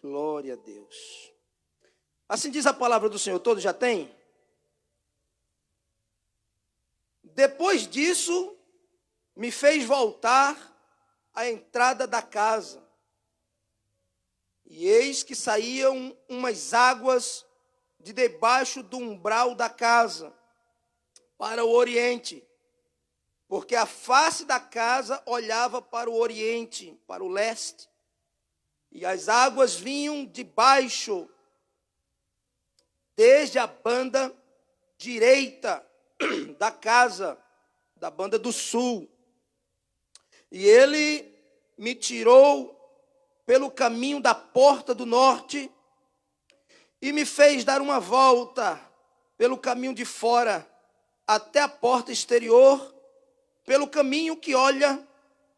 Glória a Deus. Assim diz a palavra do Senhor. Todos já têm? Depois disso, me fez voltar à entrada da casa. E eis que saíam umas águas de debaixo do umbral da casa, para o oriente, porque a face da casa olhava para o oriente, para o leste, e as águas vinham de baixo, desde a banda direita da casa, da banda do sul. E ele me tirou pelo caminho da porta do norte e me fez dar uma volta pelo caminho de fora até a porta exterior, pelo caminho que olha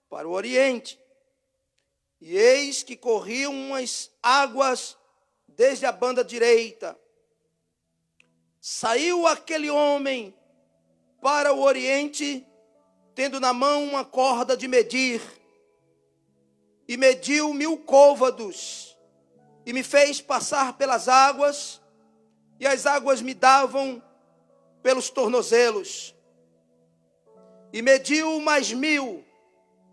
para o oriente. E eis que corriam umas águas desde a banda direita. Saiu aquele homem para o oriente, tendo na mão uma corda de medir, e mediu 1000 côvados, e me fez passar pelas águas, e as águas me davam pelos tornozelos. E mediu mais 1000,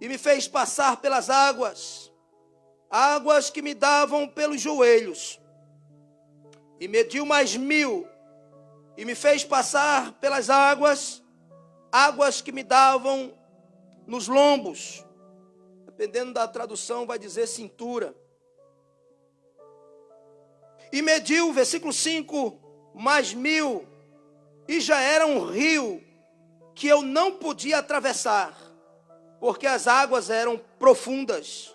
e me fez passar pelas águas, águas que me davam pelos joelhos. E mediu mais 1000, e me fez passar pelas águas, águas que me davam nos lombos. Dependendo da tradução, vai dizer cintura. E mediu, versículo 5, mais 1000, e já era um rio que eu não podia atravessar, porque as águas eram profundas.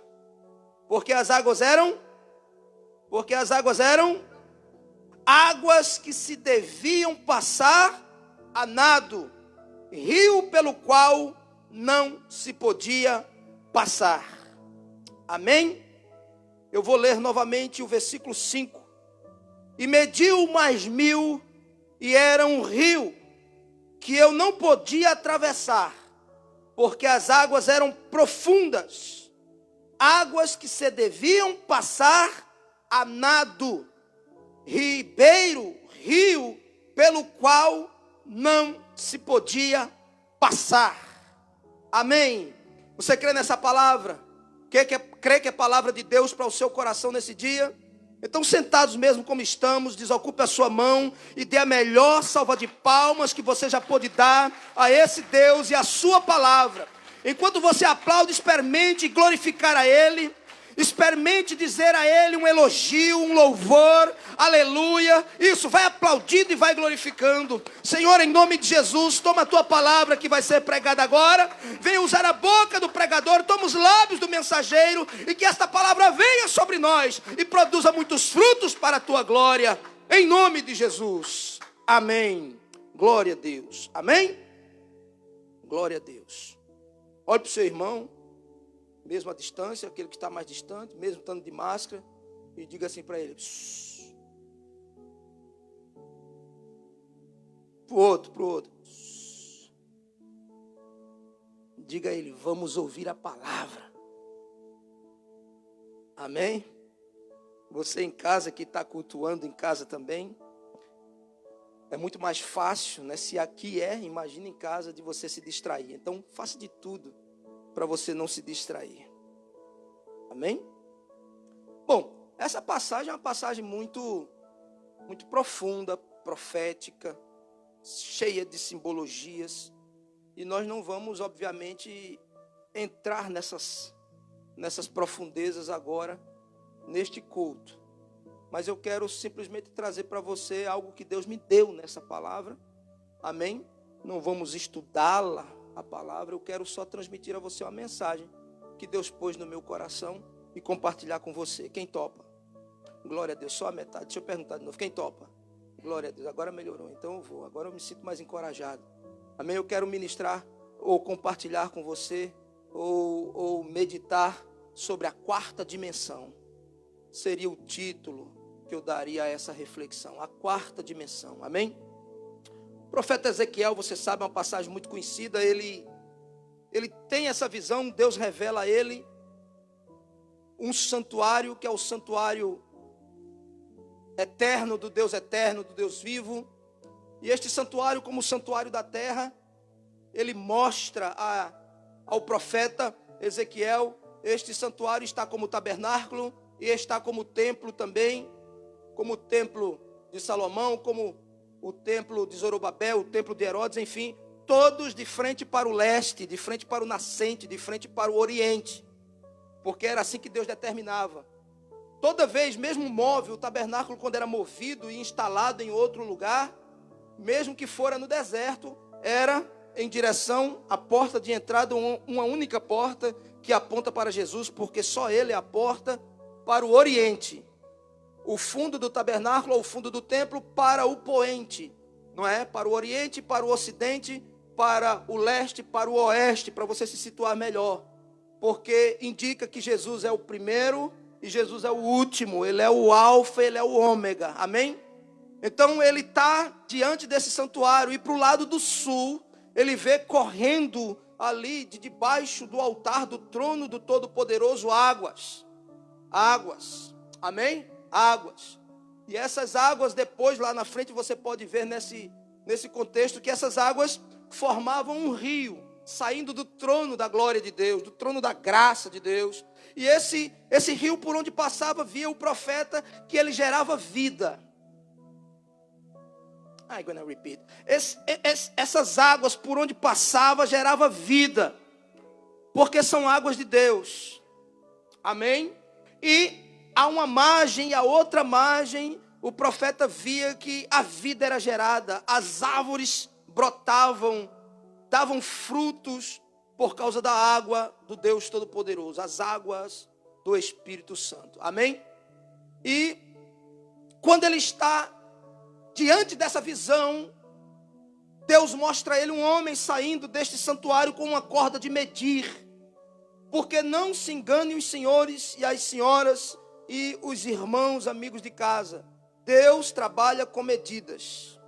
Porque as águas eram águas que se deviam passar a nado, rio pelo qual não se podia passar. Amém? Eu vou ler novamente o versículo 5. E mediu mais 1000, e era um rio que eu não podia atravessar, porque as águas eram profundas, águas que se deviam passar a nado, rio pelo qual não se podia passar. Amém? Você crê nessa palavra? Crê que é palavra de Deus para o seu coração nesse dia? Então, sentados mesmo como estamos, desocupe a sua mão e dê a melhor salva de palmas que você já pôde dar a esse Deus e a sua palavra. Enquanto você aplaude, experimente glorificar a Ele. Experimente dizer a Ele um elogio, um louvor, aleluia. Isso, vai aplaudindo e vai glorificando. Senhor, em nome de Jesus, toma a tua palavra que vai ser pregada agora. Venha usar a boca do pregador, toma os lábios do mensageiro, e que esta palavra venha sobre nós e produza muitos frutos para a tua glória. Em nome de Jesus. Amém. Glória a Deus. Amém? Glória a Deus. Olhe para o seu irmão, mesmo à distância, aquele que está mais distante, mesmo estando de máscara, e diga assim para ele: pro outro. Diga a ele: vamos ouvir a palavra. Amém? Você em casa, que está cultuando em casa também, é muito mais fácil, né? Se aqui imagina em casa, de você se distrair. Então, faça de tudo para você não se distrair. Amém? Bom, essa passagem é uma passagem muito profunda, profética, cheia de simbologias. E nós não vamos, obviamente, entrar nessas profundezas agora, neste culto. Mas eu quero simplesmente trazer para você algo que Deus me deu nessa palavra. Amém? Não vamos estudá-la, a palavra. Eu quero só transmitir a você uma mensagem que Deus pôs no meu coração e compartilhar com você. Quem topa? Glória a Deus, só a metade. Deixa eu perguntar de novo. Quem topa? Glória a Deus, agora melhorou. Então eu vou. Agora eu me sinto mais encorajado. Amém? Eu quero ministrar ou compartilhar com você ou meditar sobre a 4ª dimensão. Seria o título que eu daria a essa reflexão. A 4ª dimensão. Amém? O profeta Ezequiel, você sabe, é uma passagem muito conhecida. Ele tem essa visão. Deus revela a ele um santuário, que é o santuário eterno, do Deus vivo. E este santuário, como o santuário da terra, ele mostra ao profeta Ezequiel, este santuário está como tabernáculo e está como templo também, como o templo de Salomão, como o templo de Zorobabel, o templo de Herodes, enfim, todos de frente para o leste, de frente para o nascente, de frente para o oriente, porque era assim que Deus determinava. Toda vez, mesmo móvel, o tabernáculo, quando era movido e instalado em outro lugar, mesmo que fora no deserto, era em direção à porta de entrada, uma única porta que aponta para Jesus, porque só Ele é a porta para o oriente. O fundo do tabernáculo ou o fundo do templo para o poente, não é? Para o oriente, para o ocidente, para o leste, para o oeste, para você se situar melhor. Porque indica que Jesus é o primeiro e Jesus é o último, Ele é o alfa, Ele é o ômega, amém? Então ele está diante desse santuário e para o lado do sul, ele vê correndo ali de debaixo do altar do trono do Todo-Poderoso águas, amém? Águas. E essas águas depois lá na frente você pode ver nesse contexto que essas águas formavam um rio, saindo do trono da glória de Deus, do trono da graça de Deus. E esse rio por onde passava via o profeta que ele gerava vida. I'm gonna repeat. Essas águas por onde passava gerava vida, porque são águas de Deus, amém? E a uma margem e a outra margem, o profeta via que a vida era gerada, as árvores brotavam, davam frutos por causa da água do Deus Todo-Poderoso, as águas do Espírito Santo, amém? E quando ele está diante dessa visão, Deus mostra a ele um homem saindo deste santuário com uma corda de medir, porque não se enganem os senhores e as senhoras e os irmãos, amigos de casa, Deus trabalha com medidas.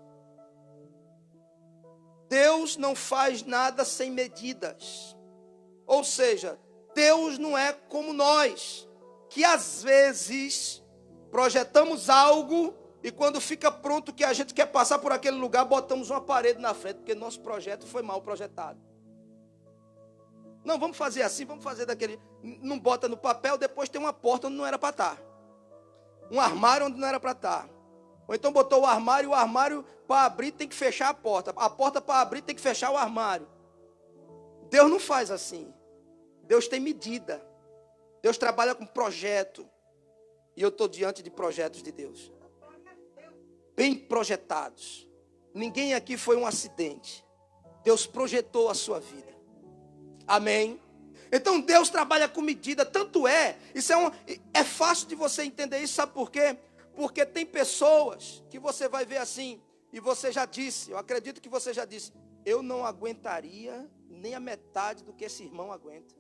Deus não faz nada sem medidas. Ou seja, Deus não é como nós, que às vezes projetamos algo e quando fica pronto que a gente quer passar por aquele lugar, botamos uma parede na frente, porque nosso projeto foi mal projetado. Não, vamos fazer assim, vamos fazer daquele. Não bota no papel, depois tem uma porta onde não era para estar. Um armário onde não era para estar. Ou então botou o armário para abrir tem que fechar a porta para abrir tem que fechar o armário. Deus não faz assim. Deus tem medida. Deus trabalha com projeto. E eu estou diante de projetos de Deus. Bem projetados. Ninguém aqui foi um acidente. Deus projetou a sua vida. Amém? Então Deus trabalha com medida. Tanto isso é fácil de você entender isso. Sabe por quê? Porque tem pessoas que você vai ver assim. E você já disse, eu acredito que você já disse, eu não aguentaria nem a metade do que esse irmão aguenta.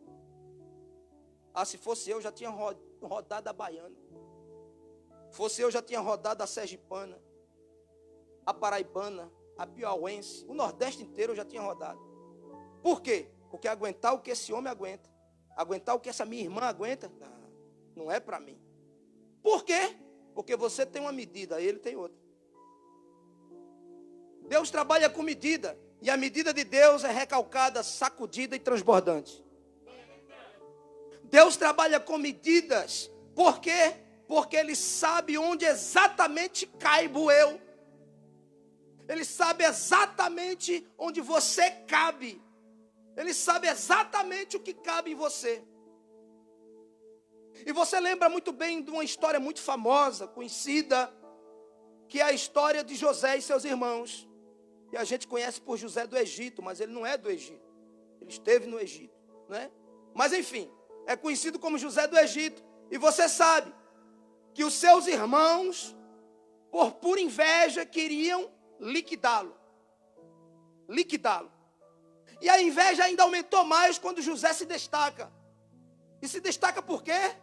Ah, se fosse eu já tinha rodado a baiana. Fosse eu já tinha rodado a sergipana, a paraibana, a piauense, o Nordeste inteiro eu já tinha rodado. Por quê? Porque aguentar o que esse homem aguenta, aguentar o que essa minha irmã aguenta, não é para mim. Por quê? Porque você tem uma medida, ele tem outra. Deus trabalha com medida, e a medida de Deus é recalcada, sacudida e transbordante. Deus trabalha com medidas, por quê? Porque Ele sabe onde exatamente caibo eu. Ele sabe exatamente onde você cabe. Ele sabe exatamente o que cabe em você. E você lembra muito bem de uma história muito famosa, conhecida, que é a história de José e seus irmãos. E a gente conhece por José do Egito, mas ele não é do Egito. Ele esteve no Egito, né? Mas enfim, é conhecido como José do Egito. E você sabe que os seus irmãos, por pura inveja, queriam liquidá-lo. E a inveja ainda aumentou mais quando José se destaca. E se destaca por quê?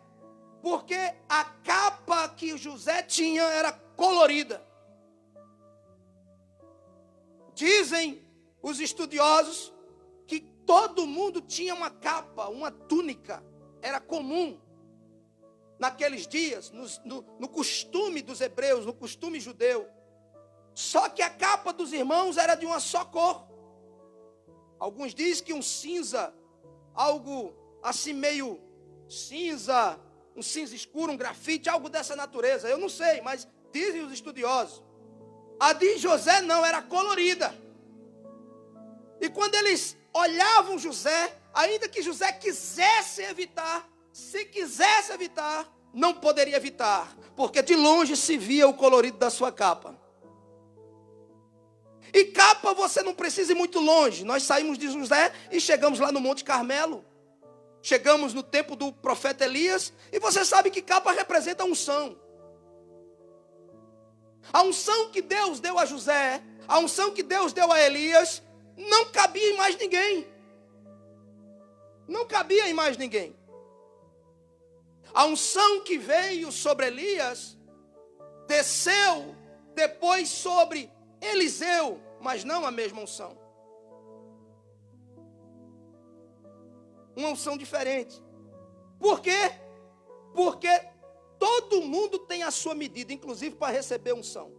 Porque a capa que José tinha era colorida. Dizem os estudiosos que todo mundo tinha uma capa, uma túnica, era comum. naqueles dias, no costume dos hebreus, no costume judeu. Só que a capa dos irmãos era de uma só cor. Alguns dizem que um cinza, algo assim meio cinza, um cinza escuro, um grafite, algo dessa natureza. Eu não sei, mas dizem os estudiosos. A de José não, era colorida. E quando eles olhavam José, ainda que José quisesse evitar, se quisesse evitar, não poderia evitar, porque de longe se via o colorido da sua capa. E capa você não precisa ir muito longe. Nós saímos de José e chegamos lá no Monte Carmelo. Chegamos no tempo do profeta Elias. E você sabe que capa representa a unção. A unção que Deus deu a José, a unção que Deus deu a Elias, não cabia em mais ninguém. Não cabia em mais ninguém. A unção que veio sobre Elias, desceu depois sobre Eliseu, mas não a mesma unção. Uma unção diferente. Por quê? Porque todo mundo tem a sua medida, inclusive para receber unção.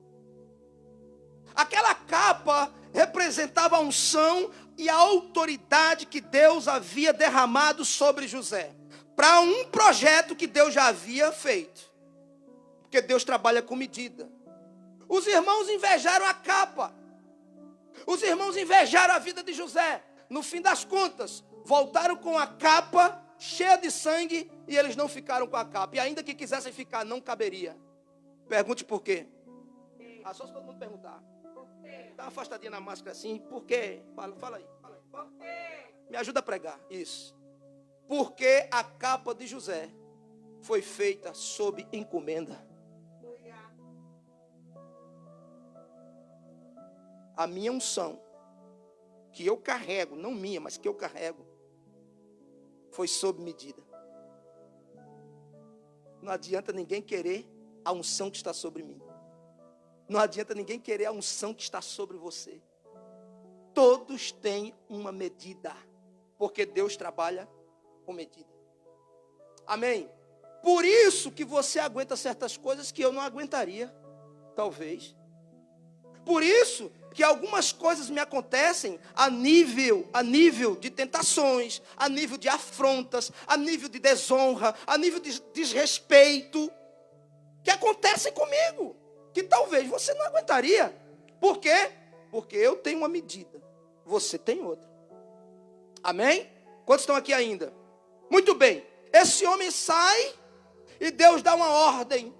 Aquela capa representava a unção e a autoridade que Deus havia derramado sobre José, para um projeto que Deus já havia feito. Porque Deus trabalha com medida. Os irmãos invejaram a capa. Os irmãos invejaram a vida de José. No fim das contas, voltaram com a capa cheia de sangue e eles não ficaram com a capa. E ainda que quisessem ficar, não caberia. Pergunte por quê. Só se todo mundo perguntar. Dá uma afastadinha na máscara assim. Por quê? Fala aí. Por quê? Me ajuda a pregar. Isso. Porque a capa de José foi feita sob encomenda. A minha unção, que eu carrego, não minha, mas que eu carrego, foi sob medida. Não adianta ninguém querer a unção que está sobre mim. Não adianta ninguém querer a unção que está sobre você. Todos têm uma medida, porque Deus trabalha com medida. Amém? Por isso que você aguenta certas coisas que eu não aguentaria, talvez. Por isso que algumas coisas me acontecem a nível de tentações, a nível de afrontas, a nível de desonra, a nível de desrespeito, que acontecem comigo, que talvez você não aguentaria. Por quê? Porque eu tenho uma medida, você tem outra. Amém? Quantos estão aqui ainda? Muito bem, esse homem sai e Deus dá uma ordem.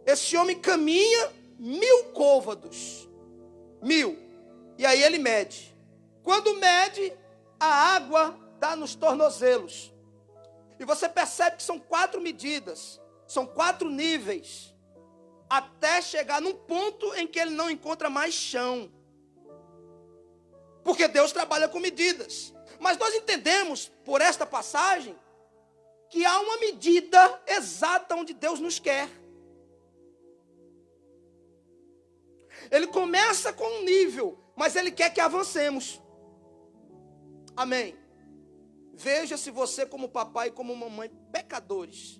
Esse homem caminha 1000 côvados. 1000. E aí ele mede. Quando mede, a água dá nos tornozelos. E você percebe que são 4 medidas. São 4 níveis. Até chegar num ponto em que ele não encontra mais chão. Porque Deus trabalha com medidas. Mas nós entendemos, por esta passagem, que há uma medida exata onde Deus nos quer. Ele começa com um nível, mas Ele quer que avancemos. Amém. Veja se você, como papai e como mamãe, pecadores,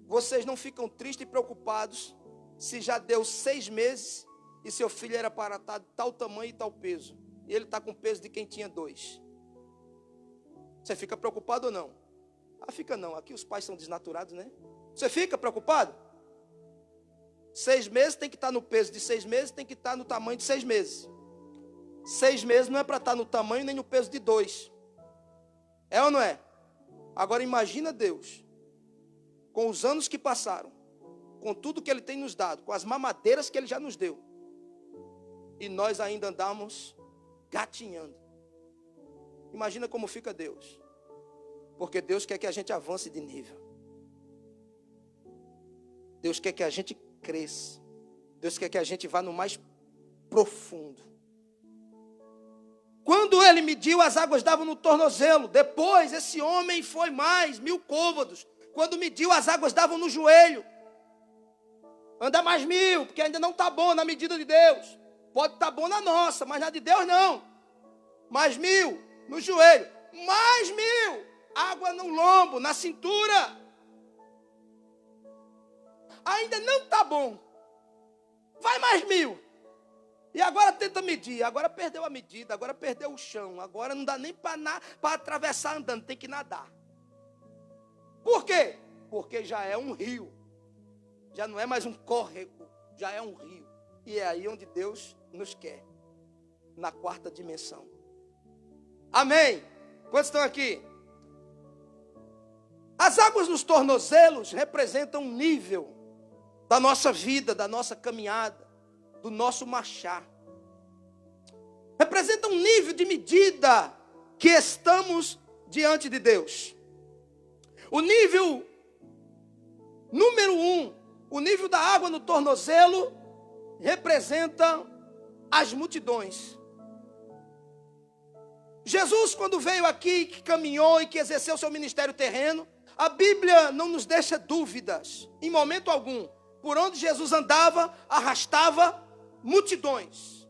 vocês não ficam tristes e preocupados se já deu 6 meses e seu filho era para tal tamanho e tal peso. E ele está com o peso de quem tinha 2. Você fica preocupado ou não? Fica não. Aqui os pais são desnaturados, né? Você fica preocupado? 6 meses tem que estar no peso de 6 meses, tem que estar no tamanho de 6 meses. 6 meses não é para estar no tamanho nem no peso de 2. É ou não é? Agora imagina Deus, com os anos que passaram, com tudo que Ele tem nos dado, com as mamadeiras que Ele já nos deu, e nós ainda andamos gatinhando. Imagina como fica Deus. Porque Deus quer que a gente avance de nível. Deus quer que a gente cresça. Deus quer que a gente vá no mais profundo. Quando ele mediu, as águas davam no tornozelo. Depois, esse homem foi mais 1000 côvados. Quando mediu, as águas davam no joelho. Anda mais 1000, porque ainda não está bom na medida de Deus. Pode estar bom na nossa, mas na de Deus não. Mais 1000 no joelho. Mais 1000, água no lombo, na cintura. ainda não está bom. Vai mais 1.000. E agora tenta medir, agora perdeu a medida, agora perdeu o chão, agora não dá nem para atravessar andando, tem que nadar. Por quê? Porque já é um rio, já não é mais um córrego, já é um rio. E é aí onde Deus nos quer, na 4ª dimensão. Amém? Quantos estão aqui? As águas nos tornozelos representam um nível da nossa vida, da nossa caminhada, do nosso marchar. Representa um nível de medida que estamos diante de Deus. O nível número 1, o nível da água no tornozelo, representa as multidões. Jesus, quando veio aqui, que caminhou e que exerceu seu ministério terreno, a Bíblia não nos deixa dúvidas, em momento algum. Por onde Jesus andava, arrastava multidões.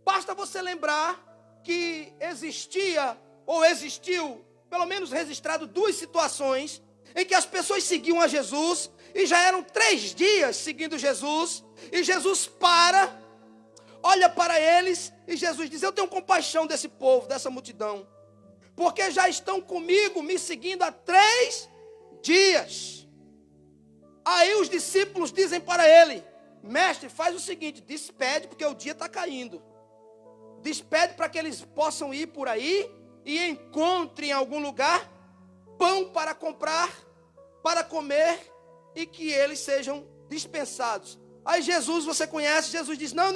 Basta você lembrar que existia, ou existiu, pelo menos registrado 2 situações, em que as pessoas seguiam a Jesus, e já eram 3 dias seguindo Jesus, e Jesus olha para eles, e Jesus diz: eu tenho compaixão desse povo, dessa multidão, porque já estão comigo, me seguindo há 3 dias. Aí os discípulos dizem para ele: mestre, faz o seguinte, despede, porque o dia está caindo. Despede para que eles possam ir por aí e encontrem em algum lugar pão para comprar, para comer, e que eles sejam dispensados. Aí Jesus, você conhece, Jesus diz: não.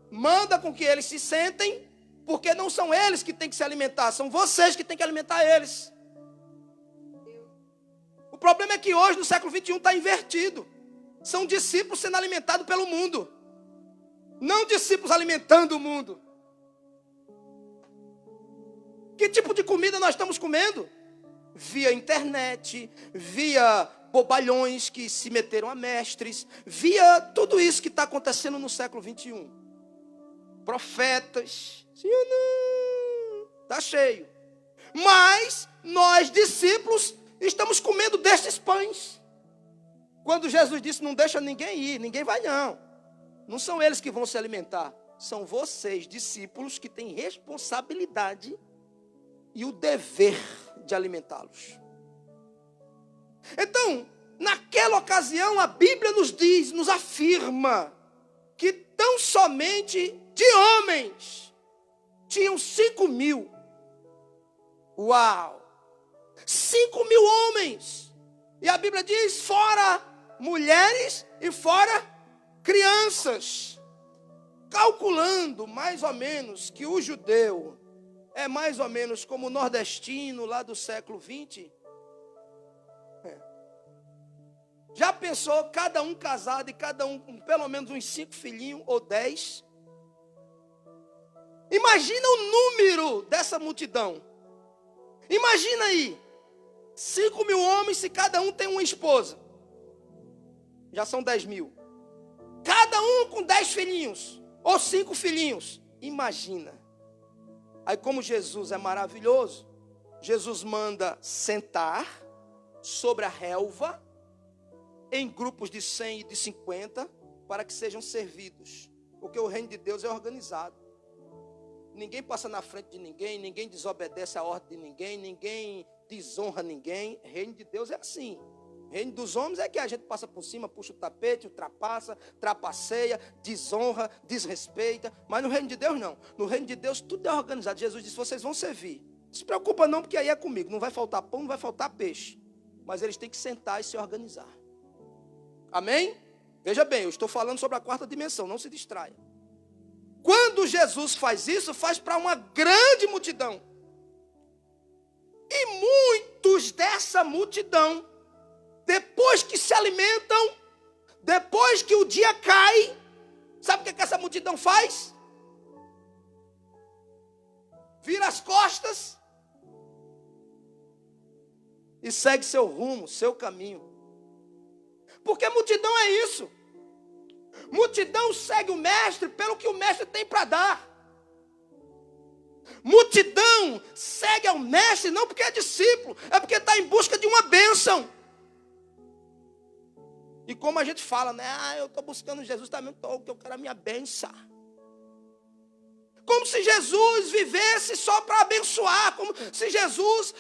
Manda com que eles se sentem, porque não são eles que têm que se alimentar, são vocês que têm que alimentar eles. O problema é que hoje, no século 21, está invertido. São discípulos sendo alimentados pelo mundo, não discípulos alimentando o mundo. Que tipo de comida nós estamos comendo? Via internet, via bobalhões que se meteram a mestres, via tudo isso que está acontecendo no século 21. Profetas, sim ou não? Está cheio. Mas nós, discípulos, estamos comendo destes pães. Quando Jesus disse: não deixa ninguém ir, ninguém vai não. Não são eles que vão se alimentar. São vocês, discípulos, que têm responsabilidade e o dever de alimentá-los. Então, naquela ocasião, a Bíblia nos diz, nos afirma, que tão somente de homens tinham 5.000. Uau! 5.000 homens. E a Bíblia diz: fora mulheres e fora crianças. Calculando mais ou menos que o judeu é mais ou menos como o nordestino lá do século 20. Já pensou, cada um casado e cada um com pelo menos uns 5 filhinhos ou 10? Imagina o número dessa multidão. Imagina aí, 5.000 homens, se cada um tem uma esposa. Já são 10.000. Cada um com 10 filhinhos, ou 5 filhinhos. Imagina. Aí, como Jesus é maravilhoso, Jesus manda sentar sobre a relva, em grupos de 100 e de 50, para que sejam servidos. Porque o reino de Deus é organizado. Ninguém passa na frente de ninguém, ninguém desobedece a ordem de ninguém, ninguém desonra ninguém. O reino de Deus é assim. O reino dos homens é que a gente passa por cima, puxa o tapete, ultrapassa, trapaceia, desonra, desrespeita. Mas no reino de Deus não. No reino de Deus tudo é organizado. Jesus disse: vocês vão servir. Não se preocupa não, porque aí é comigo. Não vai faltar pão, não vai faltar peixe. Mas eles têm que sentar e se organizar. Amém? Veja bem, eu estou falando sobre a 4ª dimensão, não se distraia. Quando Jesus faz isso, faz para uma grande multidão. E muitos dessa multidão, depois que se alimentam, depois que o dia cai, sabe o que essa multidão faz? Vira as costas e segue seu rumo, seu caminho. Porque multidão é isso. Multidão segue o mestre pelo que o mestre tem para dar. Multidão segue ao mestre não porque é discípulo, é porque está em busca de uma bênção. E como a gente fala, né? Eu estou buscando Jesus também, porque eu quero a minha bênção. Como se Jesus vivesse só para abençoar. Como se Jesus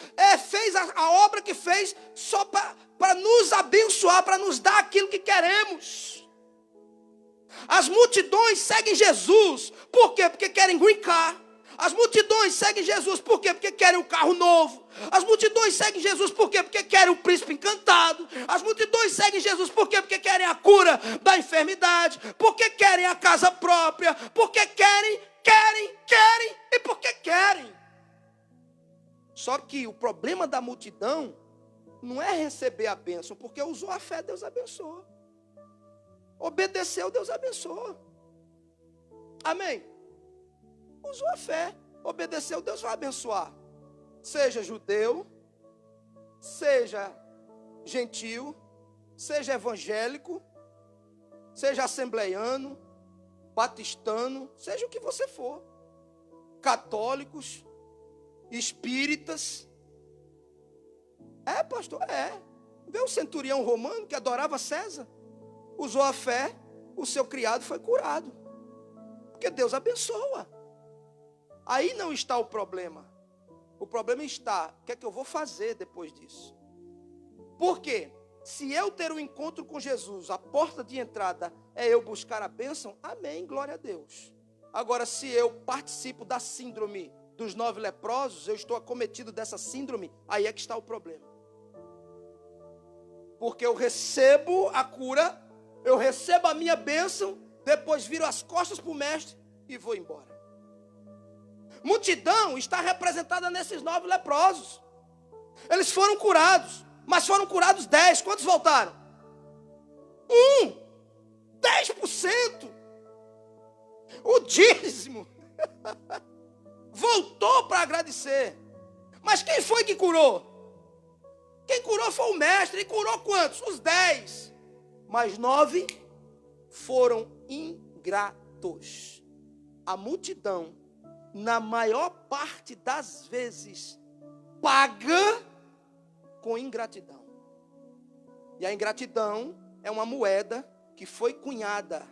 fez a obra que fez só para nos abençoar, para nos dar aquilo que queremos. As multidões seguem Jesus. Por quê? Porque querem green car. As multidões seguem Jesus. Por quê? Porque querem um carro novo. As multidões seguem Jesus. Por quê? Porque querem o príncipe encantado. As multidões seguem Jesus. Por quê? Porque querem a cura da enfermidade. Porque querem a casa própria. Porque querem e porque querem. Só que o problema da multidão não é receber a bênção, porque usou a fé, Deus abençoa. Obedeceu, Deus abençoa. Amém? Usou a fé, obedeceu, Deus vai abençoar. Seja judeu, seja gentil, seja evangélico, seja assembleiano, batistano, seja o que você for. Católicos, espíritas. Pastor, Vê o centurião romano que adorava César. Usou a fé, o seu criado foi curado. Porque Deus abençoa. Aí não está o problema. O problema está, o que é que eu vou fazer depois disso? Por quê? Se eu ter um encontro com Jesus, a porta de entrada é eu buscar a bênção, amém, glória a Deus. Agora, se eu participo da síndrome dos 9 leprosos, eu estou acometido dessa síndrome, aí é que está o problema. Porque eu recebo a cura, eu recebo a minha bênção, depois viro as costas para o mestre e vou embora. Multidão está representada nesses 9 leprosos. Eles foram curados, mas foram curados 10. Quantos voltaram? 10%. O dízimo voltou para agradecer. Mas quem foi que curou? Quem curou foi o mestre. E curou quantos? Os 10. Mas 9 foram ingratos. A multidão, na maior parte das vezes, paga com ingratidão. E a ingratidão é uma moeda que foi cunhada,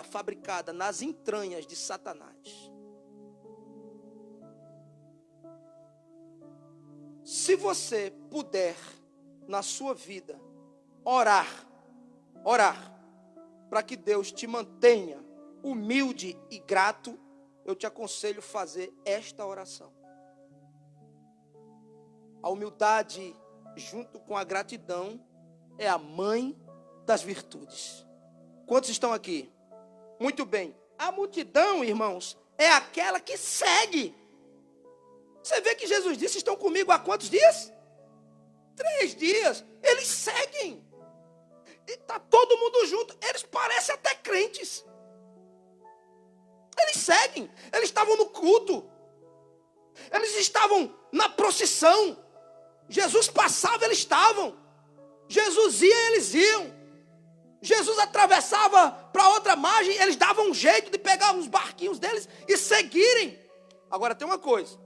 fabricada nas entranhas de Satanás. Se você puder, na sua vida, orar, para que Deus te mantenha humilde e grato, eu te aconselho fazer esta oração. A humildade, junto com a gratidão, é a mãe das virtudes. Quantos estão aqui? Muito bem. A multidão, irmãos, é aquela que segue. Você vê que Jesus disse, estão comigo há quantos dias? 3 dias. Eles seguem. E está todo mundo junto. Eles parecem até crentes. Eles seguem. Eles estavam no culto. Eles estavam na procissão. Jesus passava, eles estavam. Jesus ia, eles iam. Jesus atravessava para outra margem, eles davam um jeito de pegar os barquinhos deles e seguirem. Agora tem uma coisa.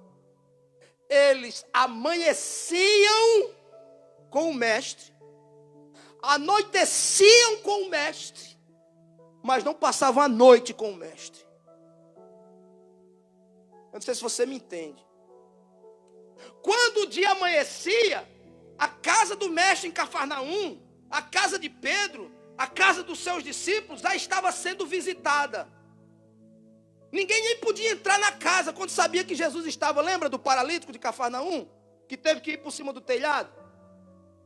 Eles amanheciam com o mestre, anoiteciam com o mestre, mas não passavam a noite com o mestre. Eu não sei se você me entende. Quando o dia amanhecia, a casa do mestre em Cafarnaum, a casa de Pedro, a casa dos seus discípulos já estava sendo visitada. Ninguém nem podia entrar na casa quando sabia que Jesus estava. Lembra do paralítico de Cafarnaum? Que teve que ir por cima do telhado?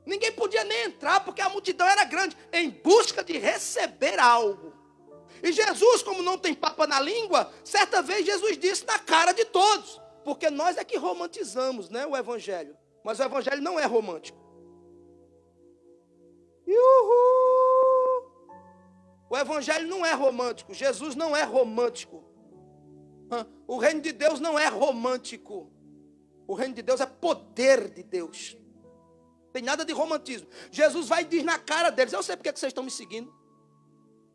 Ninguém podia nem entrar porque a multidão era grande, em busca de receber algo. E Jesus, como não tem papa na língua, certa vez Jesus disse na cara de todos. Porque nós é que romantizamos, né, o evangelho. Mas o evangelho não é romântico. Uhul! O evangelho não é romântico. Jesus não é romântico. O reino de Deus não é romântico. O reino de Deus é poder de Deus. Não tem nada de romantismo. Jesus vai e diz na cara deles: eu sei porque vocês estão me seguindo.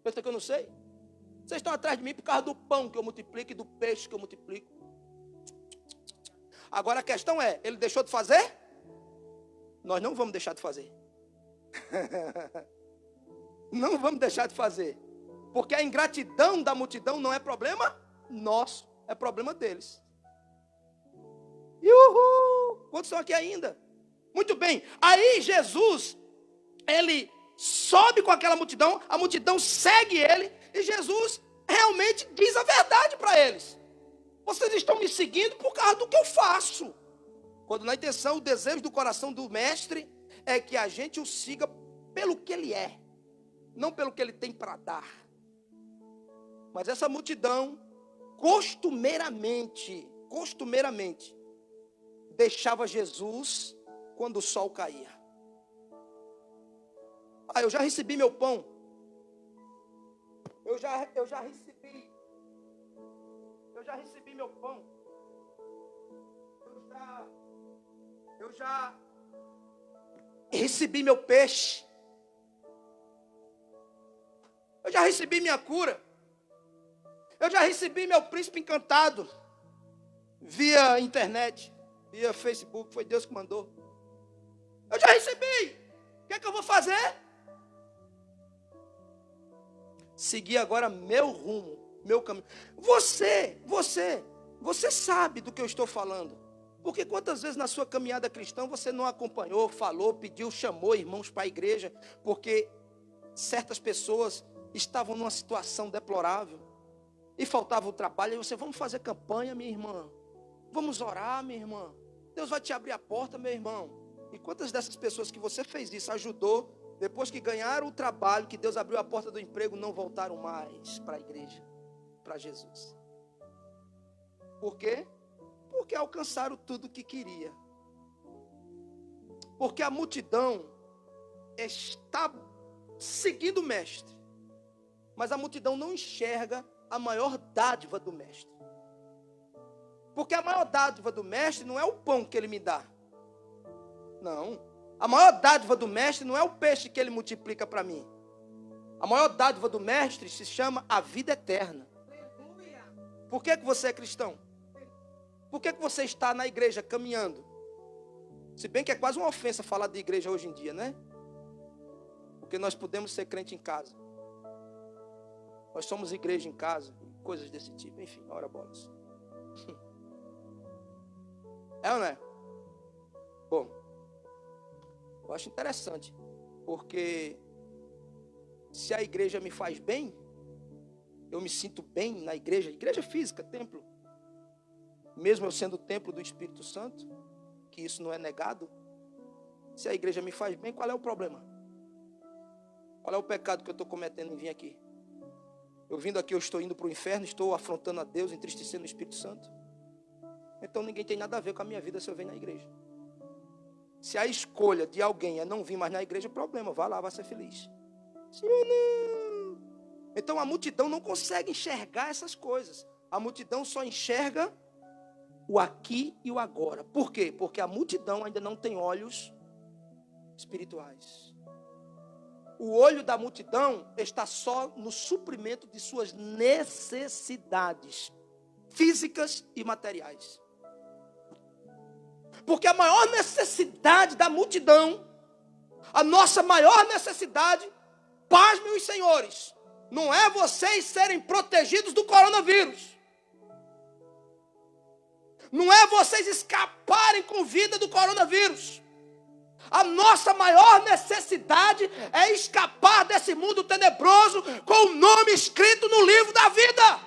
Pensa que eu não sei? Vocês estão atrás de mim por causa do pão que eu multiplico e do peixe que eu multiplico. Agora a questão é, ele deixou de fazer? Nós não vamos deixar de fazer. Não vamos deixar de fazer. Porque a ingratidão da multidão não é problema nosso, é problema deles. Uhul! Quantos estão aqui ainda? Muito bem. Aí Jesus, ele sobe com aquela multidão, a multidão segue ele, e Jesus realmente diz a verdade para eles. Vocês estão me seguindo por causa do que eu faço. Quando na intenção, o desejo do coração do mestre é que a gente o siga pelo que ele é, não pelo que ele tem para dar. Mas essa multidão, costumeiramente, deixava Jesus quando o sol caía. Eu já recebi meu pão. Eu já recebi meu pão. Eu já recebi meu peixe. Eu já recebi minha cura. Eu já recebi meu príncipe encantado. Via internet, via Facebook, foi Deus que mandou. Eu já recebi. O que é que eu vou fazer? Seguir agora meu rumo, meu caminho. Você sabe do que eu estou falando. Porque quantas vezes na sua caminhada cristã você não acompanhou, falou, pediu, chamou irmãos para a igreja, porque certas pessoas estavam numa situação deplorável e faltava o trabalho, e você, vamos fazer campanha, minha irmã, vamos orar, minha irmã, Deus vai te abrir a porta, meu irmão. E quantas dessas pessoas que você fez isso, ajudou, depois que ganharam o trabalho, que Deus abriu a porta do emprego, não voltaram mais para a igreja, para Jesus? Por quê? Porque alcançaram tudo o que queria. Porque a multidão está seguindo o mestre, mas a multidão não enxerga a maior dádiva do mestre. Porque a maior dádiva do mestre não é o pão que ele me dá. Não. A maior dádiva do mestre não é o peixe que ele multiplica para mim. A maior dádiva do mestre se chama a vida eterna. Por que você é cristão? Por que você está na igreja caminhando? Se bem que é quase uma ofensa falar de igreja hoje em dia, né? Porque nós podemos ser crente em casa. Nós somos igreja em casa, coisas desse tipo. Enfim, ora bolas. É ou não é? Bom, eu acho interessante, porque se a igreja me faz bem, eu me sinto bem na igreja física, templo. Mesmo eu sendo o templo do Espírito Santo, que isso não é negado. Se a igreja me faz bem, qual é o problema? Qual é o pecado que eu estou cometendo em vir aqui? Eu vindo aqui, eu estou indo para o inferno, estou afrontando a Deus, entristecendo o Espírito Santo. Então ninguém tem nada a ver com a minha vida se eu venho na igreja. Se a escolha de alguém é não vir mais na igreja, problema, vá lá, vá ser feliz. Sim ou não? Então a multidão não consegue enxergar essas coisas. A multidão só enxerga o aqui e o agora. Por quê? Porque a multidão ainda não tem olhos espirituais. O olho da multidão está só no suprimento de suas necessidades físicas e materiais. Porque a maior necessidade da multidão, a nossa maior necessidade, pasmem os senhores, não é vocês serem protegidos do coronavírus. Não é vocês escaparem com vida do coronavírus. A nossa maior necessidade é escapar desse mundo tenebroso com o nome escrito no livro da vida.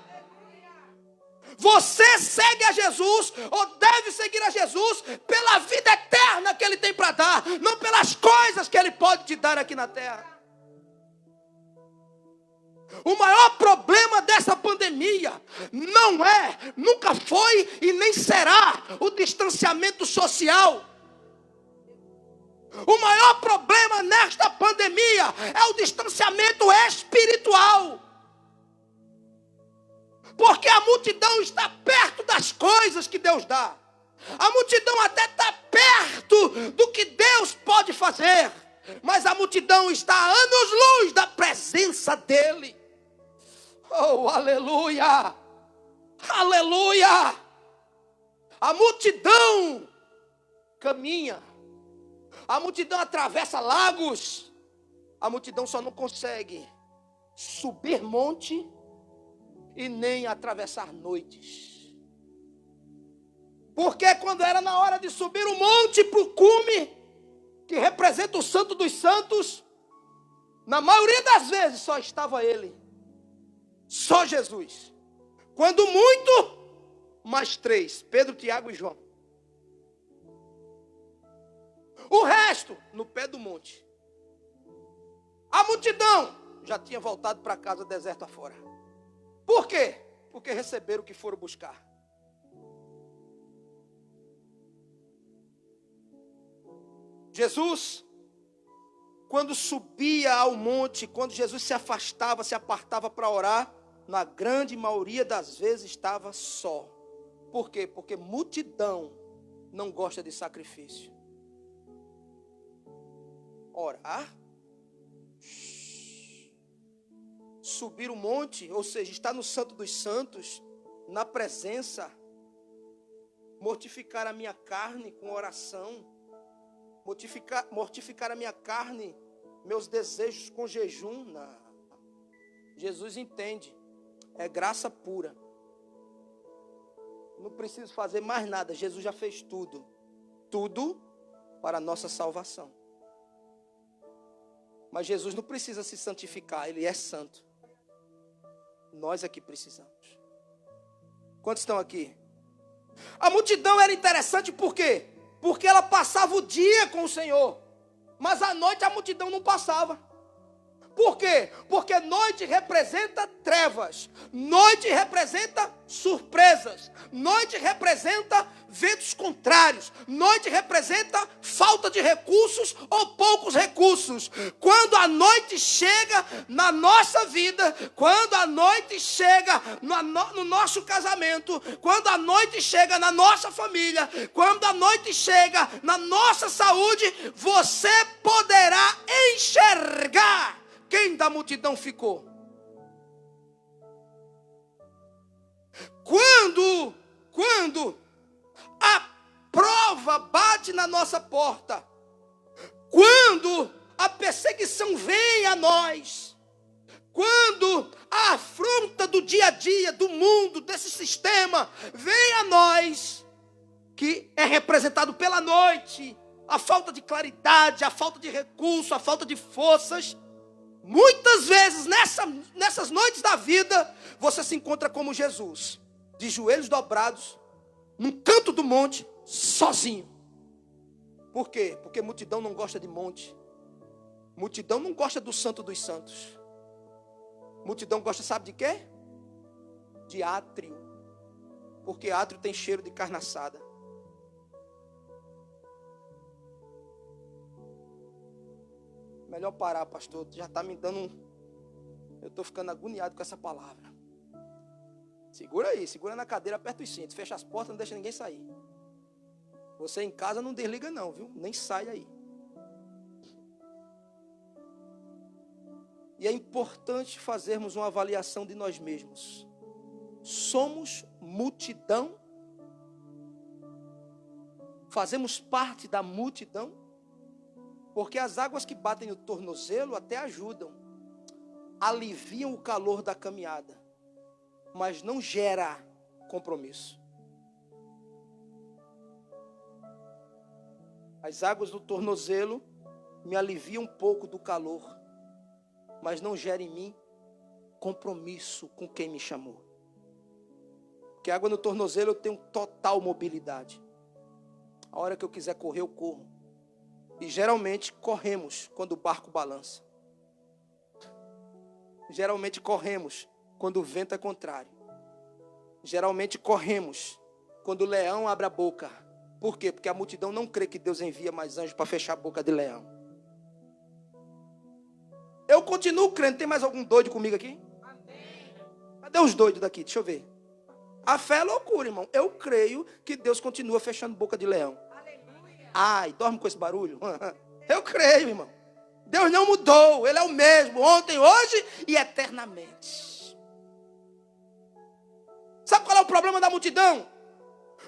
Você segue a Jesus, ou deve seguir a Jesus, pela vida eterna que Ele tem para dar, não pelas coisas que Ele pode te dar aqui na terra. O maior problema dessa pandemia não é, nunca foi e nem será o distanciamento social. O maior problema nesta pandemia é o distanciamento espiritual. Porque a multidão está perto das coisas que Deus dá. A multidão até está perto do que Deus pode fazer. Mas a multidão está a anos-luz da presença dEle. Oh, aleluia! Aleluia! A multidão caminha. A multidão atravessa lagos. A multidão só não consegue subir monte e nem atravessar noites. Porque quando era na hora de subir o monte para o cume, que representa o Santo dos Santos, na maioria das vezes só estava ele. Só Jesus. Quando muito, mais 3, Pedro, Tiago e João. O resto, no pé do monte. A multidão já tinha voltado para casa deserto afora. Por quê? Porque receberam o que foram buscar. Jesus, quando subia ao monte, quando Jesus se afastava, se apartava para orar, na grande maioria das vezes estava só. Por quê? Porque multidão não gosta de sacrifício. Orar, subir o monte, ou seja, estar no Santo dos Santos, na presença, mortificar a minha carne com oração, mortificar a minha carne, meus desejos com jejum. Não. Jesus entende, é graça pura. Não preciso fazer mais nada, Jesus já fez tudo. Tudo para a nossa salvação. Mas Jesus não precisa se santificar, Ele é santo. Nós aqui precisamos. Quantos estão aqui? A multidão era interessante por quê? Porque ela passava o dia com o Senhor, mas à noite a multidão não passava. Por quê? Porque noite representa trevas, noite representa surpresas, noite representa ventos contrários, noite representa falta de recursos ou poucos recursos. Quando a noite chega na nossa vida, quando a noite chega no nosso casamento, quando a noite chega na nossa família, quando a noite chega na nossa saúde, você poderá enxergar quem da multidão ficou. Quando a prova bate na nossa porta, quando a perseguição vem a nós, quando a afronta do dia a dia, do mundo, desse sistema, vem a nós, que é representado pela noite, a falta de claridade, a falta de recurso, a falta de forças. Muitas vezes, nessas noites da vida, você se encontra como Jesus, de joelhos dobrados, num canto do monte, sozinho. Por quê? Porque multidão não gosta de monte. Multidão não gosta do Santo dos Santos. Multidão gosta, sabe de quê? De átrio. Porque átrio tem cheiro de carne assada. Melhor parar, pastor. Já está me dando Eu estou ficando agoniado com essa palavra. Segura aí, segura na cadeira, aperta os cintos, fecha as portas, não deixa ninguém sair. Você em casa não desliga não, viu? Nem sai aí. E é importante fazermos uma avaliação de nós mesmos. Somos multidão? Fazemos parte da multidão? Porque as águas que batem no tornozelo até ajudam, aliviam o calor da caminhada, mas não gera compromisso. As águas do tornozelo me aliviam um pouco do calor, mas não gera em mim compromisso com quem me chamou. Porque a água no tornozelo eu tenho total mobilidade. A hora que eu quiser correr, eu corro. E geralmente corremos quando o barco balança. Geralmente corremos quando o vento é contrário. Geralmente corremos quando o leão abre a boca. Por quê? Porque a multidão não crê que Deus envia mais anjos para fechar a boca de leão. Eu continuo crendo. Tem mais algum doido comigo aqui? Cadê os doidos daqui? Deixa eu ver. A fé é loucura, irmão. Eu creio que Deus continua fechando boca de leão. Ai, dorme com esse barulho? Eu creio, irmão. Deus não mudou. Ele é o mesmo. Ontem, hoje e eternamente. Sabe qual é o problema da multidão?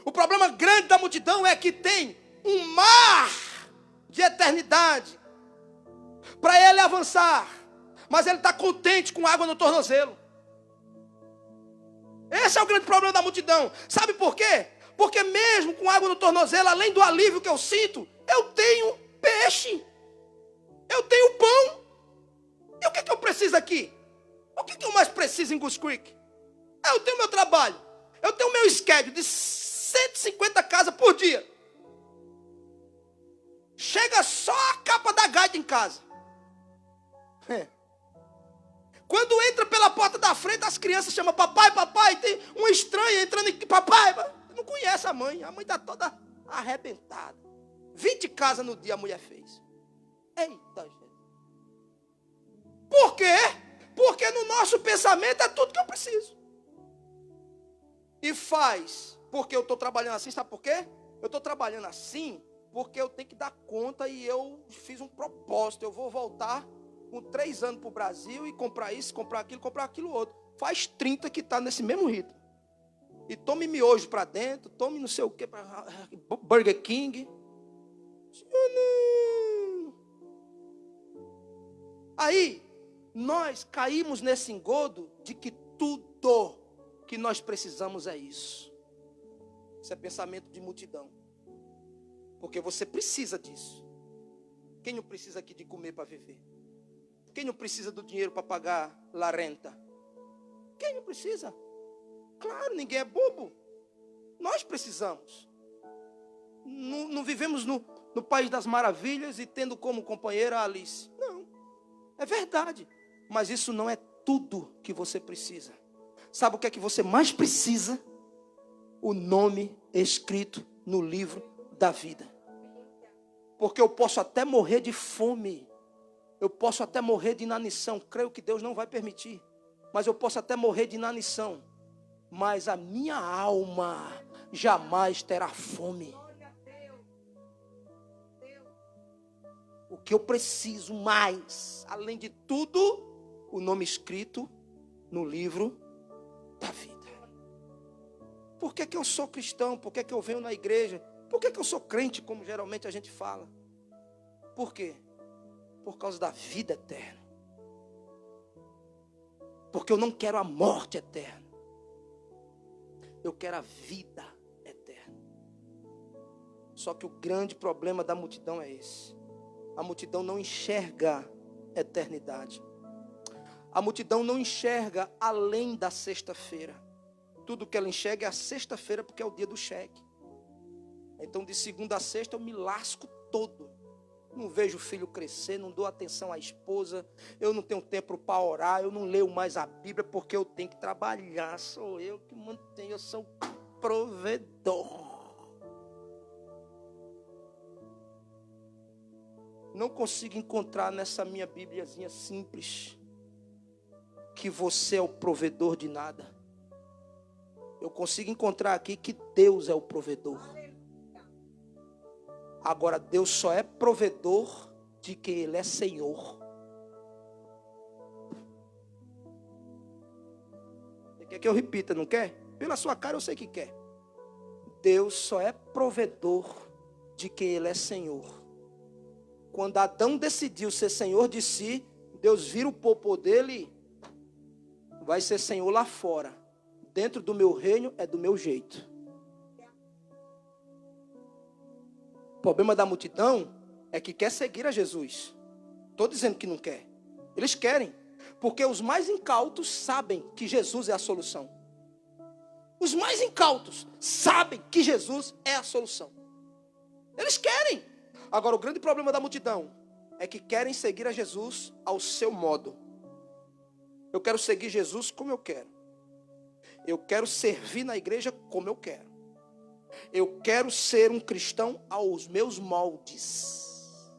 O problema grande da multidão é que tem um mar de eternidade para ele avançar. Mas ele está contente com água no tornozelo. Esse é o grande problema da multidão. Sabe por quê? Porque mesmo com água no tornozelo, além do alívio que eu sinto, eu tenho peixe. Eu tenho pão. E o que eu preciso aqui? O que eu mais preciso em Goose Creek? Eu tenho meu trabalho. Eu tenho meu schedule de 150 casas por dia. Chega só a capa da gaita em casa. Quando entra pela porta da frente, as crianças chamam papai, papai. Tem um estranho entrando aqui, papai. Não conhece a mãe está toda arrebentada. 20 casas no dia a mulher fez. Eita, gente. Por quê? Porque no nosso pensamento é tudo que eu preciso. E faz, porque eu estou trabalhando assim, sabe por quê? Eu estou trabalhando assim, porque eu tenho que dar conta e eu fiz um propósito. Eu vou voltar com 3 anos para o Brasil e comprar isso, comprar aquilo outro. Faz 30 que está nesse mesmo ritmo. E tome miojo para dentro, tome não sei o que, para Burger King. Aí, nós caímos nesse engodo de que tudo que nós precisamos é isso. Isso é pensamento de multidão. Porque você precisa disso. Quem não precisa aqui de comer para viver? Quem não precisa do dinheiro para pagar a renta? Quem não precisa? Claro, ninguém é bobo. Nós precisamos. Não vivemos no País das Maravilhas e tendo como companheira a Alice. Não, é verdade. Mas isso não é tudo que você precisa. Sabe o que é que você mais precisa? O nome escrito no livro da vida. Porque eu posso até morrer de fome. Eu posso até morrer de inanição. Creio que Deus não vai permitir. Mas eu posso até morrer de inanição. Mas a minha alma jamais terá fome. O que eu preciso mais, além de tudo, o nome escrito no livro da vida. Por que eu sou cristão? Por que eu venho na igreja? Por que eu sou crente, como geralmente a gente fala? Por quê? Por causa da vida eterna. Porque eu não quero a morte eterna. Eu quero a vida eterna. Só que o grande problema da multidão é esse. A multidão não enxerga eternidade. A multidão não enxerga além da sexta-feira. Tudo que ela enxerga é a sexta-feira, porque é o dia do cheque. Então de segunda a sexta eu me lasco todo. Não vejo o filho crescer, não dou atenção à esposa, eu não tenho tempo para orar, eu não leio mais a Bíblia porque eu tenho que trabalhar. Sou eu que mantenho, eu sou provedor. Não consigo encontrar nessa minha Bíbliazinha simples que você é o provedor de nada. Eu consigo encontrar aqui que Deus é o provedor. Agora, Deus só é provedor de quem Ele é Senhor. Você quer que eu repita, não quer? Pela sua cara eu sei que quer. Deus só é provedor de quem Ele é Senhor. Quando Adão decidiu ser Senhor de si, Deus vira o popô dele, vai ser Senhor lá fora. Dentro do meu reino é do meu jeito. O problema da multidão é que quer seguir a Jesus. Estou dizendo que não quer. Eles querem. Porque os mais incautos sabem que Jesus é a solução. Os mais incautos sabem que Jesus é a solução. Eles querem. Agora, o grande problema da multidão é que querem seguir a Jesus ao seu modo. Eu quero seguir Jesus como eu quero. Eu quero servir na igreja como eu quero. Eu quero ser um cristão aos meus moldes.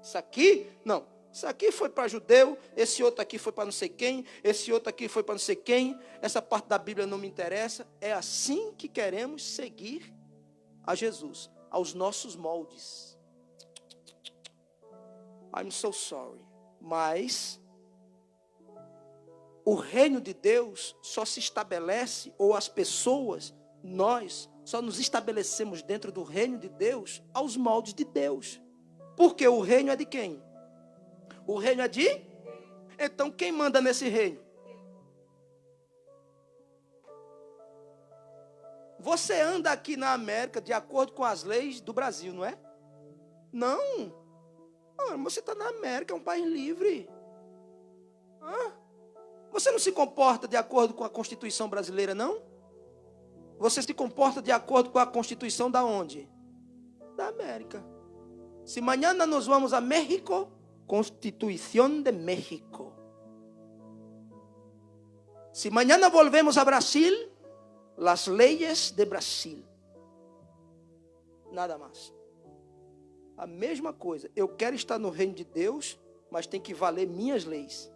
Isso aqui, não. Isso aqui foi para judeu, esse outro aqui foi para não sei quem, esse outro aqui foi para não sei quem. Essa parte da Bíblia não me interessa. É assim que queremos seguir a Jesus, aos nossos moldes. I'm so sorry. Mas o reino de Deus só se estabelece, ou as pessoas, nós, só nos estabelecemos dentro do reino de Deus aos moldes de Deus. Porque o reino é de quem? O reino é de? Então quem manda nesse reino? Você anda aqui na América de acordo com as leis do Brasil, não é? Não. Você está na América, é um país livre. Você não se comporta de acordo com a Constituição brasileira, não? Você se comporta de acordo com a Constituição da onde? Da América. Se amanhã nós vamos a México, Constituição de México. Se amanhã volvemos a Brasil, as leis de Brasil. Nada mais. A mesma coisa. Eu quero estar no reino de Deus, mas tem que valer minhas leis.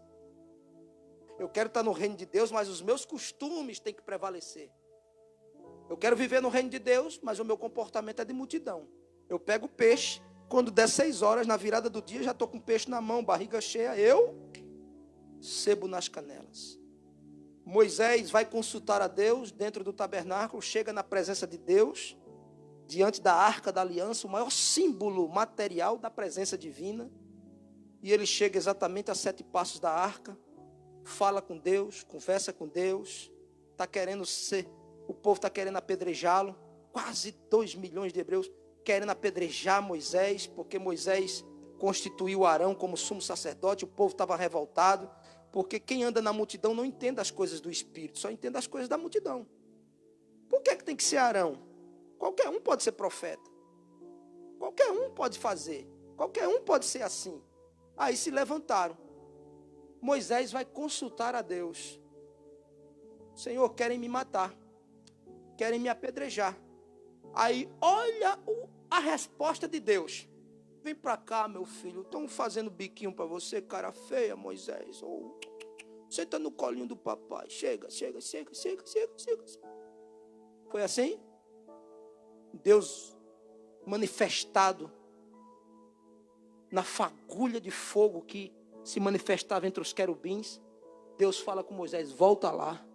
Eu quero estar no reino de Deus, mas os meus costumes têm que prevalecer. Eu quero viver no reino de Deus, mas o meu comportamento é de multidão. Eu pego o peixe, quando der 6 horas, na virada do dia, já estou com o peixe na mão, barriga cheia, eu sebo nas canelas. Moisés vai consultar a Deus dentro do tabernáculo, chega na presença de Deus, diante da arca da aliança, o maior símbolo material da presença divina. E ele chega exatamente a 7 passos da arca, fala com Deus, conversa com Deus, está querendo ser, o povo está querendo apedrejá-lo, quase 2 milhões de hebreus querendo apedrejar Moisés, porque Moisés constituiu Arão como sumo sacerdote, o povo estava revoltado, porque quem anda na multidão não entende as coisas do Espírito, só entende as coisas da multidão. Por que tem que ser Arão? Qualquer um pode ser profeta, qualquer um pode fazer, qualquer um pode ser assim. Aí se levantaram. Moisés vai consultar a Deus. Senhor, querem me matar, querem me apedrejar. Aí olha a resposta de Deus. Vem para cá, meu filho, estão fazendo biquinho para você, cara feia, Moisés. Senta no colinho do papai, chega. Foi assim? Deus manifestado na fagulha de fogo que se manifestava entre os querubins. Deus fala com Moisés, volta lá.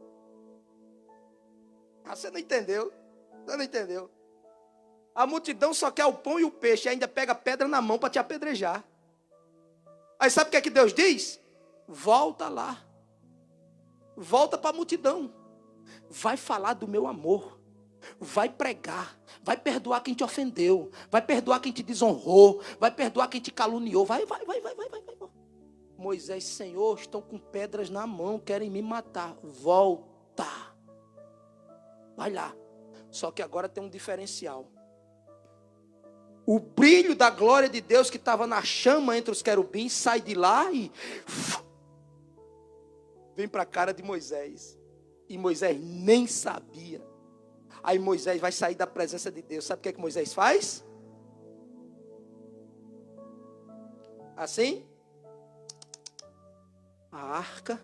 Você não entendeu? Você não entendeu? A multidão só quer o pão e o peixe, e ainda pega pedra na mão para te apedrejar. Aí sabe o que é que Deus diz? Volta lá. Volta para a multidão. Vai falar do meu amor. Vai pregar. Vai perdoar quem te ofendeu. Vai perdoar quem te desonrou. Vai perdoar quem te caluniou. Vai. Moisés, Senhor, estão com pedras na mão, querem me matar. Volta. Vai lá. Só que agora tem um diferencial. O brilho da glória de Deus que estava na chama entre os querubins sai de lá e vem para a cara de Moisés. E Moisés nem sabia. Aí Moisés vai sair da presença de Deus. Sabe o que é que Moisés faz? Assim? A arca,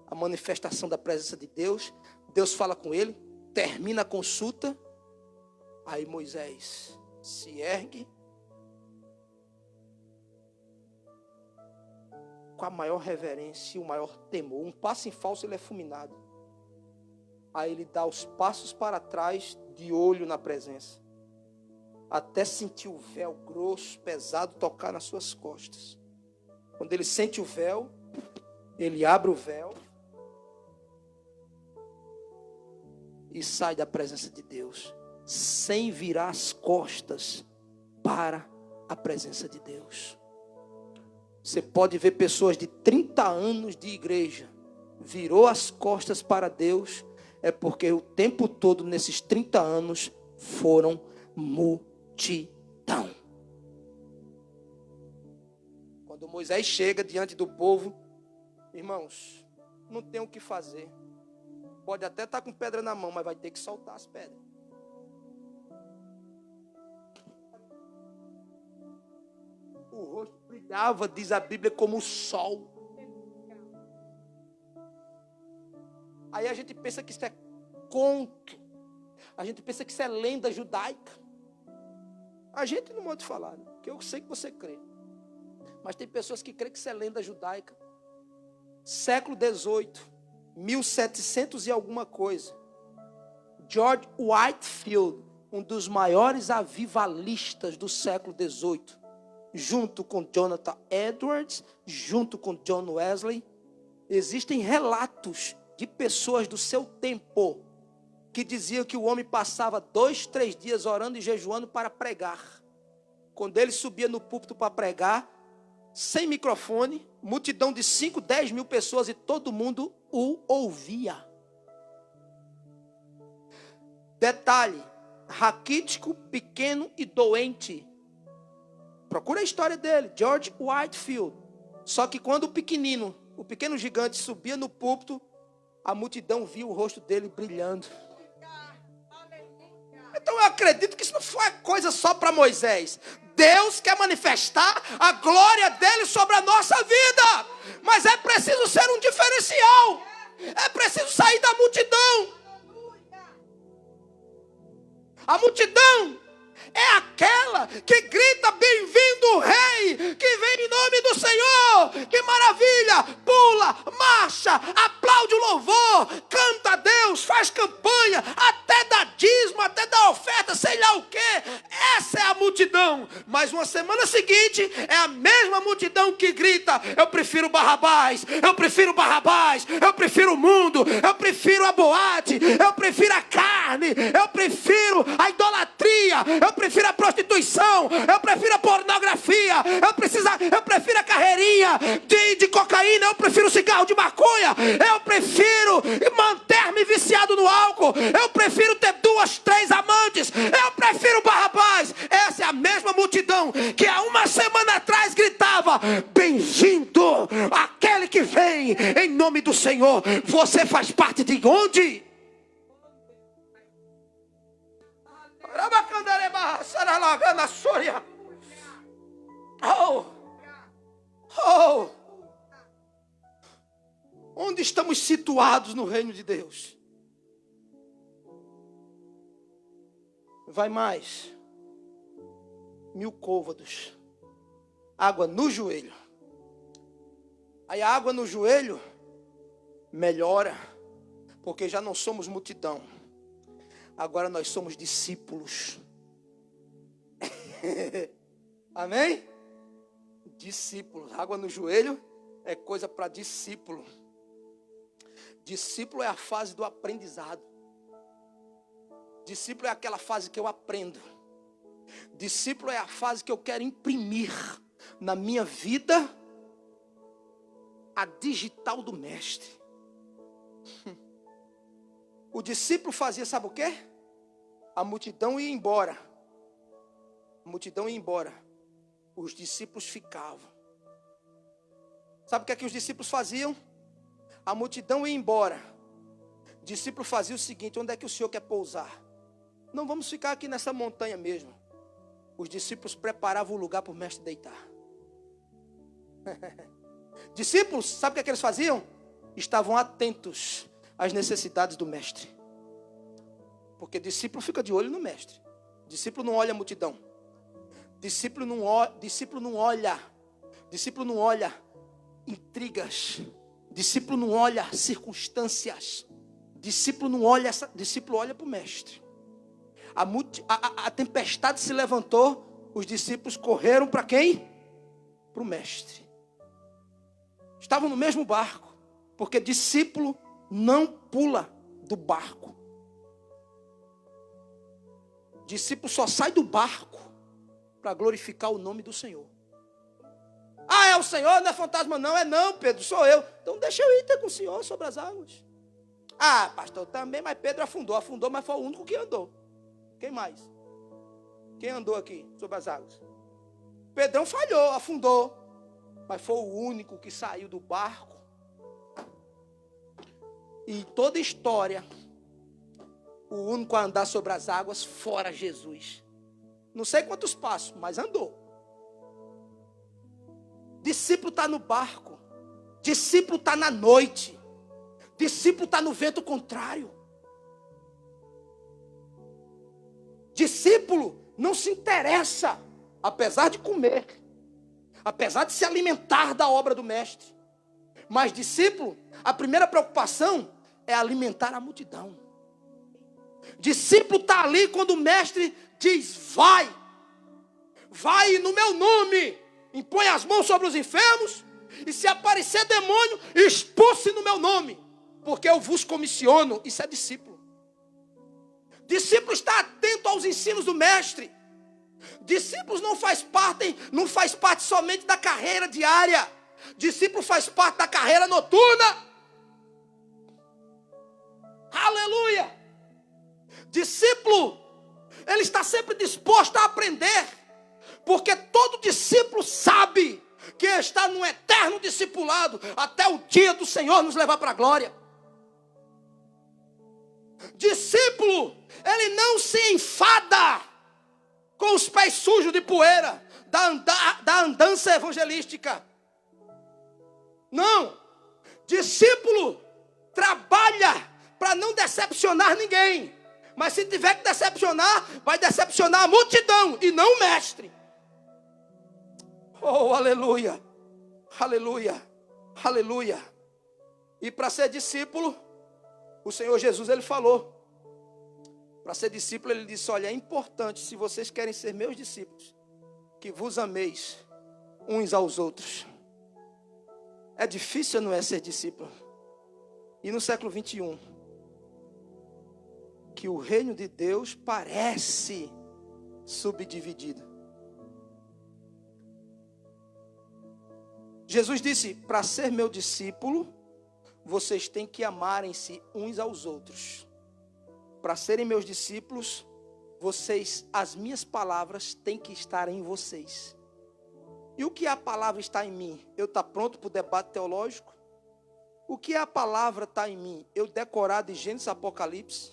a manifestação da presença de Deus. Deus fala com ele, termina a consulta. Aí Moisés se ergue com a maior reverência e o maior temor. Um passo em falso, ele é fulminado. Aí ele dá os passos para trás, de olho na presença, até sentir o véu grosso, pesado, tocar nas suas costas. Quando ele sente o véu, ele abre o véu e sai da presença de Deus, sem virar as costas para a presença de Deus. Você pode ver pessoas de 30 anos de igreja, virou as costas para Deus, é porque o tempo todo nesses 30 anos foram multidão. Quando Moisés chega diante do povo, irmãos, não tem o que fazer. Pode até estar com pedra na mão, mas vai ter que soltar as pedras. O rosto brilhava, diz a Bíblia, como o sol. Aí a gente pensa que isso é conto. A gente pensa que isso é lenda judaica. A gente não pode falar, né? Porque eu sei que você crê. Mas tem pessoas que creem que isso é lenda judaica. Século XVIII, 1700 e alguma coisa. George Whitefield, um dos maiores avivalistas do século XVIII, junto com Jonathan Edwards, junto com John Wesley, existem relatos de pessoas do seu tempo que diziam que o homem passava 2, 3 dias orando e jejuando para pregar. Quando ele subia no púlpito para pregar, sem microfone, multidão de 5, 10 mil pessoas e todo mundo o ouvia. Detalhe, raquítico, pequeno e doente. Procura a história dele, George Whitefield. Só que quando o pequeno gigante subia no púlpito, a multidão via o rosto dele brilhando. Então eu acredito que isso não foi coisa só para Moisés. Deus quer manifestar a glória dele sobre a nossa vida. Mas é preciso ser um diferencial. É preciso sair da multidão. A multidão é aquela que grita: bem-vindo o rei, que vem em nome do Senhor. Que maravilha, pula, marcha, aplaude o louvor, canta a Deus, faz campanha, até dá dízimo, até dá oferta, sei lá o que. Essa é a multidão. Mas uma semana seguinte é a mesma multidão que grita: eu prefiro Barrabás, eu prefiro Barrabás, eu prefiro o mundo, eu prefiro a boate, eu prefiro a carne, eu prefiro a idolatria, eu prefiro a prostituição, eu prefiro a pornografia, eu prefiro a carreirinha de cocaína, eu prefiro o cigarro de maconha, eu prefiro manter-me viciado no álcool, eu prefiro ter 2, 3 amantes, eu prefiro Barrabás. Essa é a mesma multidão que há uma semana atrás gritava: bem-vindo aquele que vem em nome do Senhor. Você faz parte de onde? Onde estamos situados no reino de Deus? Vai mais. 1000 côvados. Água no joelho. Aí a água no joelho melhora, porque já não somos multidão. Agora nós somos discípulos. Amém? Discípulos. Água no joelho é coisa para discípulo. Discípulo é a fase do aprendizado. Discípulo é aquela fase que eu aprendo. Discípulo é a fase que eu quero imprimir na minha vida a digital do mestre. O discípulo fazia, sabe o quê? A multidão ia embora. A multidão ia embora. Os discípulos ficavam. Sabe o que é que os discípulos faziam? A multidão ia embora. O discípulo fazia o seguinte: onde é que o Senhor quer pousar? Não, vamos ficar aqui nessa montanha mesmo. Os discípulos preparavam o lugar para o mestre deitar. Discípulos, sabe o que eles faziam? Estavam atentos às necessidades do mestre. Porque discípulo fica de olho no mestre. Discípulo não olha a multidão. Discípulo não olha intrigas. Discípulo não olha circunstâncias. Discípulo olha para o mestre. A tempestade se levantou. Os discípulos correram para quem? Para o mestre. Estavam no mesmo barco. Porque discípulo não pula do barco. Discípulo só sai do barco para glorificar o nome do Senhor. Ah, é o Senhor, não é fantasma não. É não, Pedro, sou eu. Então deixa eu ir ter com o Senhor sobre as águas. Ah, pastor, também, mas Pedro afundou, mas foi o único que andou. Quem mais? Quem andou aqui sobre as águas? Pedrão falhou, afundou, mas foi o único que saiu do barco. E em toda a história, o único a andar sobre as águas fora Jesus. Não sei quantos passos, mas andou. Discípulo está no barco. Discípulo está na noite. Discípulo está no vento contrário. Discípulo não se interessa, apesar de comer, apesar de se alimentar da obra do mestre. Mas discípulo, a primeira preocupação é alimentar a multidão. Discípulo está ali quando o mestre diz: vai no meu nome. impõe as mãos sobre os enfermos, e se aparecer demônio, expulse no meu nome, porque eu vos comissiono. Isso é discípulo. Discípulo está atento aos ensinos do mestre. Discípulos não faz parte somente da carreira diária. Discípulo faz parte da carreira noturna. Aleluia! Discípulo, ele está sempre disposto a aprender, porque todo discípulo sabe que está num eterno discipulado até o dia do Senhor nos levar para a glória. Discípulo, ele não se enfada com os pés sujos de poeira da andança evangelística. Não. Discípulo trabalha para não decepcionar ninguém. Mas se tiver que decepcionar, vai decepcionar a multidão e não o mestre. Oh, aleluia. Aleluia. Aleluia. E para ser discípulo, o Senhor Jesus, ele falou. Para ser discípulo, ele disse: olha, é importante, se vocês querem ser meus discípulos, que vos ameis uns aos outros. É difícil, não é, ser discípulo? E no século 21, que o reino de Deus parece subdividido. Jesus disse: para ser meu discípulo, vocês têm que amarem-se uns aos outros. Para serem meus discípulos, as minhas palavras têm que estar em vocês. E o que a palavra está em mim? Eu estou pronto para o debate teológico? O que a palavra está em mim? Eu decorar de Gênesis a Apocalipse?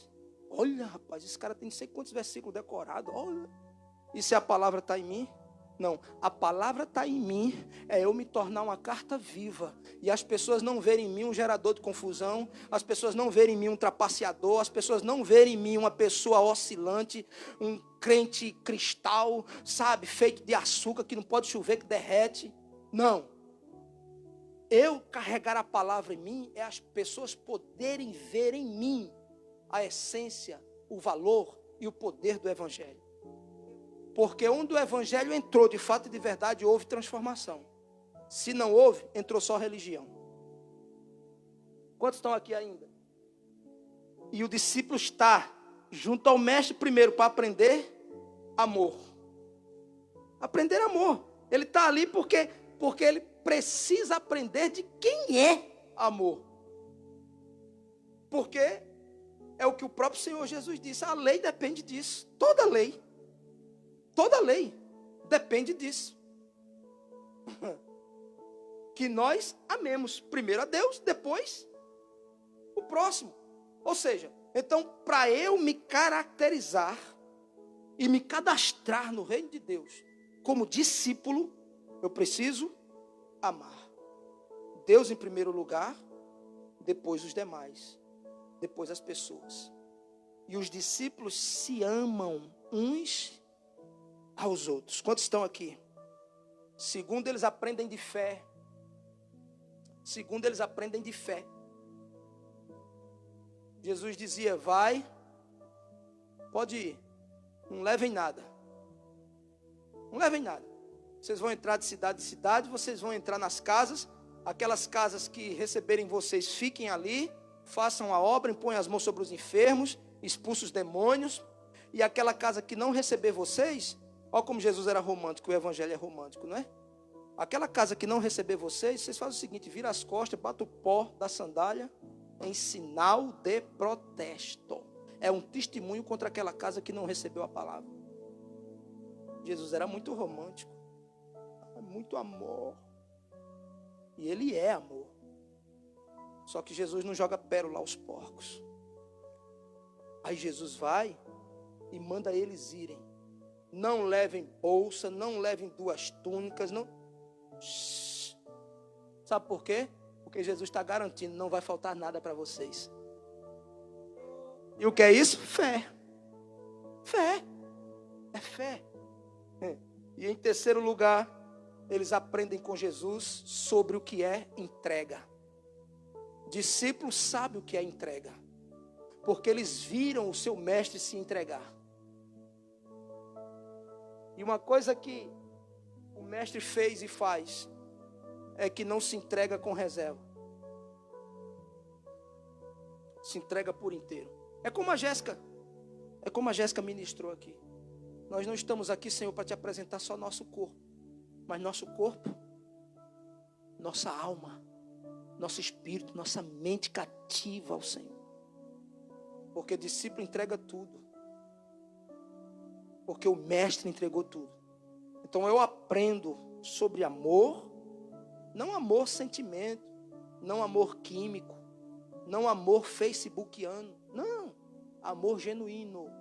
Olha, rapaz, esse cara tem não sei quantos versículos decorados. Olha. E se a palavra está em mim? Não, a palavra está em mim, é eu me tornar uma carta viva. E as pessoas não verem em mim um gerador de confusão, as pessoas não verem em mim um trapaceador, as pessoas não verem em mim uma pessoa oscilante, um crente cristal, sabe, feito de açúcar, que não pode chover, que derrete. Não. Eu carregar a palavra em mim, é as pessoas poderem ver em mim a essência, o valor e o poder do Evangelho. Porque onde o Evangelho entrou de fato e de verdade, houve transformação. Se não houve, entrou só religião. Quantos estão aqui ainda? E o discípulo está junto ao mestre primeiro para aprender amor. Aprender amor. Ele está ali porque ele precisa aprender de quem é amor. Porque é o que o próprio Senhor Jesus disse. A lei depende disso. Toda lei depende disso. Que nós amemos primeiro a Deus, depois o próximo. Ou seja, então, para eu me caracterizar e me cadastrar no reino de Deus como discípulo, eu preciso amar Deus em primeiro lugar, depois os demais, depois as pessoas. E os discípulos se amam uns aos outros. Quantos estão aqui? Segundo, eles aprendem de fé. Jesus dizia: vai, pode ir, não levem nada. Vocês vão entrar de cidade em cidade, vocês vão entrar nas casas, aquelas casas que receberem vocês, fiquem ali, façam a obra, impõem as mãos sobre os enfermos, expulsem os demônios. E aquela casa que não receber vocês, olha como Jesus era romântico, o Evangelho é romântico, não é? Aquela casa que não receber vocês fazem o seguinte: vira as costas, bata o pó da sandália em sinal de protesto. É um testemunho contra aquela casa que não recebeu a palavra. Jesus era muito romântico, muito amor. E ele é amor. Só que Jesus não joga pérola aos porcos. Aí Jesus vai e manda eles irem. Não levem bolsa, não levem 2 túnicas, não. Sabe por quê? Porque Jesus está garantindo, não vai faltar nada para vocês. E o que é isso? Fé. É fé. E em terceiro lugar, eles aprendem com Jesus sobre o que é entrega. Discípulos sabem o que é entrega, porque eles viram o seu mestre se entregar. E uma coisa que o mestre fez e faz é que não se entrega com reserva. Se entrega por inteiro. É como a Jéssica ministrou aqui. Nós não estamos aqui, Senhor, para te apresentar só nosso corpo, mas nosso corpo, nossa alma, nosso espírito, nossa mente cativa ao Senhor. Porque discípulo entrega tudo. Porque o mestre entregou tudo. Então eu aprendo sobre amor, não amor sentimento, não amor químico, não amor facebookiano, não, amor genuíno.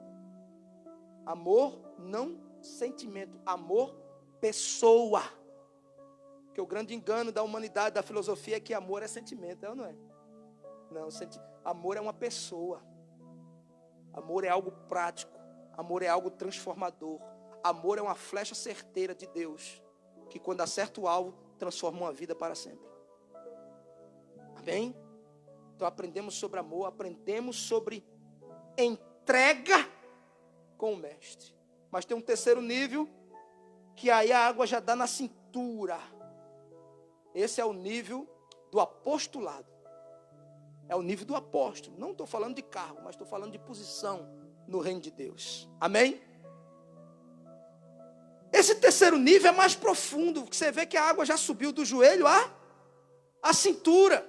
Amor não sentimento, amor pessoa. Porque o grande engano da humanidade, da filosofia é que amor é sentimento, é ou não é? Não, amor é uma pessoa. Amor é algo prático. Amor é algo transformador. Amor é uma flecha certeira de Deus, que quando acerta o alvo, transforma uma vida para sempre. Amém? Então aprendemos sobre amor, aprendemos sobre entrega com o mestre. Mas tem um terceiro nível, que aí a água já dá na cintura. Esse é o nível do apostolado. É o nível do apóstolo. Não estou falando de cargo, mas estou falando de posição no reino de Deus. Amém? Esse terceiro nível é mais profundo. Você vê que a água já subiu do joelho à cintura.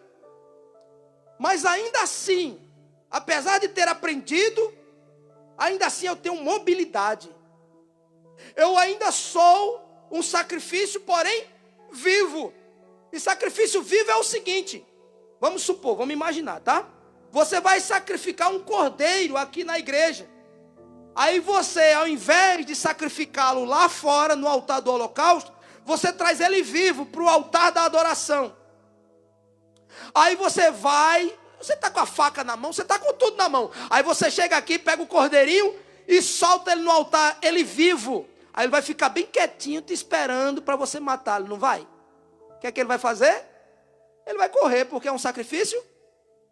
Mas ainda assim, apesar de ter aprendido, ainda assim eu tenho mobilidade. Eu ainda sou um sacrifício, porém vivo. E sacrifício vivo é o seguinte. Vamos supor, vamos imaginar, tá? Você vai sacrificar um cordeiro aqui na igreja. Aí você, ao invés de sacrificá-lo lá fora, no altar do holocausto, você traz ele vivo para o altar da adoração. Aí você vai, você está com a faca na mão, você está com tudo na mão. Aí você chega aqui, pega o cordeirinho e solta ele no altar, ele vivo. Aí ele vai ficar bem quietinho, te esperando para você matá-lo, não vai? O que é que ele vai fazer? Ele vai correr, porque é um sacrifício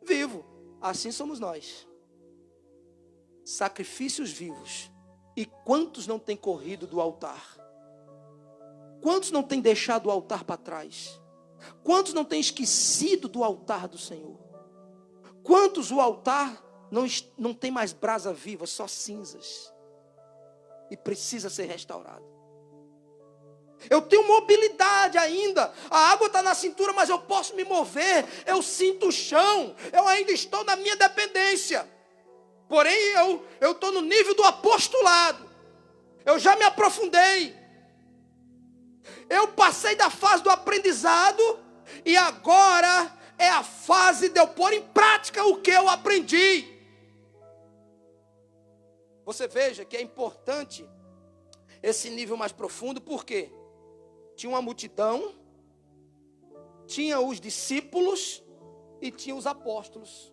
vivo. Assim somos nós. Sacrifícios vivos. E quantos não têm corrido do altar? Quantos não têm deixado o altar para trás? Quantos não têm esquecido do altar do Senhor? Quantos o altar não tem mais brasa viva, só cinzas? E precisa ser restaurado. Eu tenho mobilidade ainda. A água está na cintura, mas eu posso me mover. Eu sinto o chão. Eu ainda estou na minha dependência. Porém, eu estou no nível do apostolado. Eu já me aprofundei. Eu passei da fase do aprendizado. E agora é a fase de eu pôr em prática o que eu aprendi. Você veja que é importante esse nível mais profundo. Por quê? Tinha uma multidão, tinha os discípulos e tinha os apóstolos.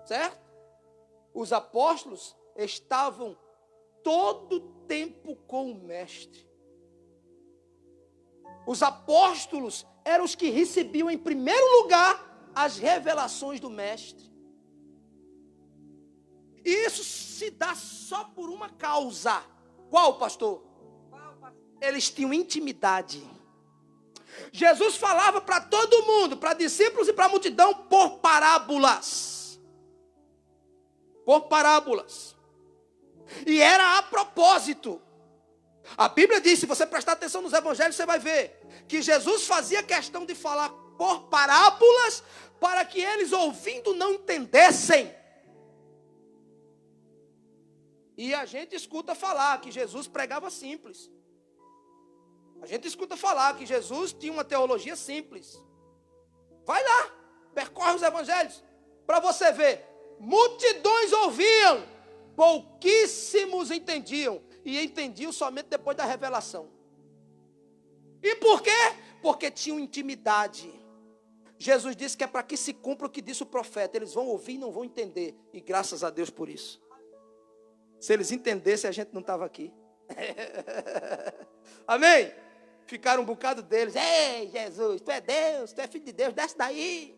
Certo? Os apóstolos estavam todo o tempo com o mestre. Os apóstolos eram os que recebiam em primeiro lugar as revelações do mestre. E isso se dá só por uma causa. Qual, pastor? Eles tinham intimidade. Jesus falava para todo mundo, para discípulos e para a multidão, por parábolas. Por parábolas. E era a propósito. A Bíblia diz, se você prestar atenção nos evangelhos, você vai ver que Jesus fazia questão de falar por parábolas, para que eles ouvindo não entendessem. E a gente escuta falar que Jesus pregava simples. A gente escuta falar que Jesus tinha uma teologia simples. Vai lá, percorre os evangelhos, para você ver. Multidões ouviam, pouquíssimos entendiam. E entendiam somente depois da revelação. E por quê? Porque tinham intimidade. Jesus disse que é para que se cumpra o que disse o profeta. Eles vão ouvir e não vão entender. E graças a Deus por isso. Se eles entendessem, a gente não estava aqui. Amém? Ficaram um bocado deles. Ei, Jesus, tu é Deus, tu é filho de Deus, desce daí.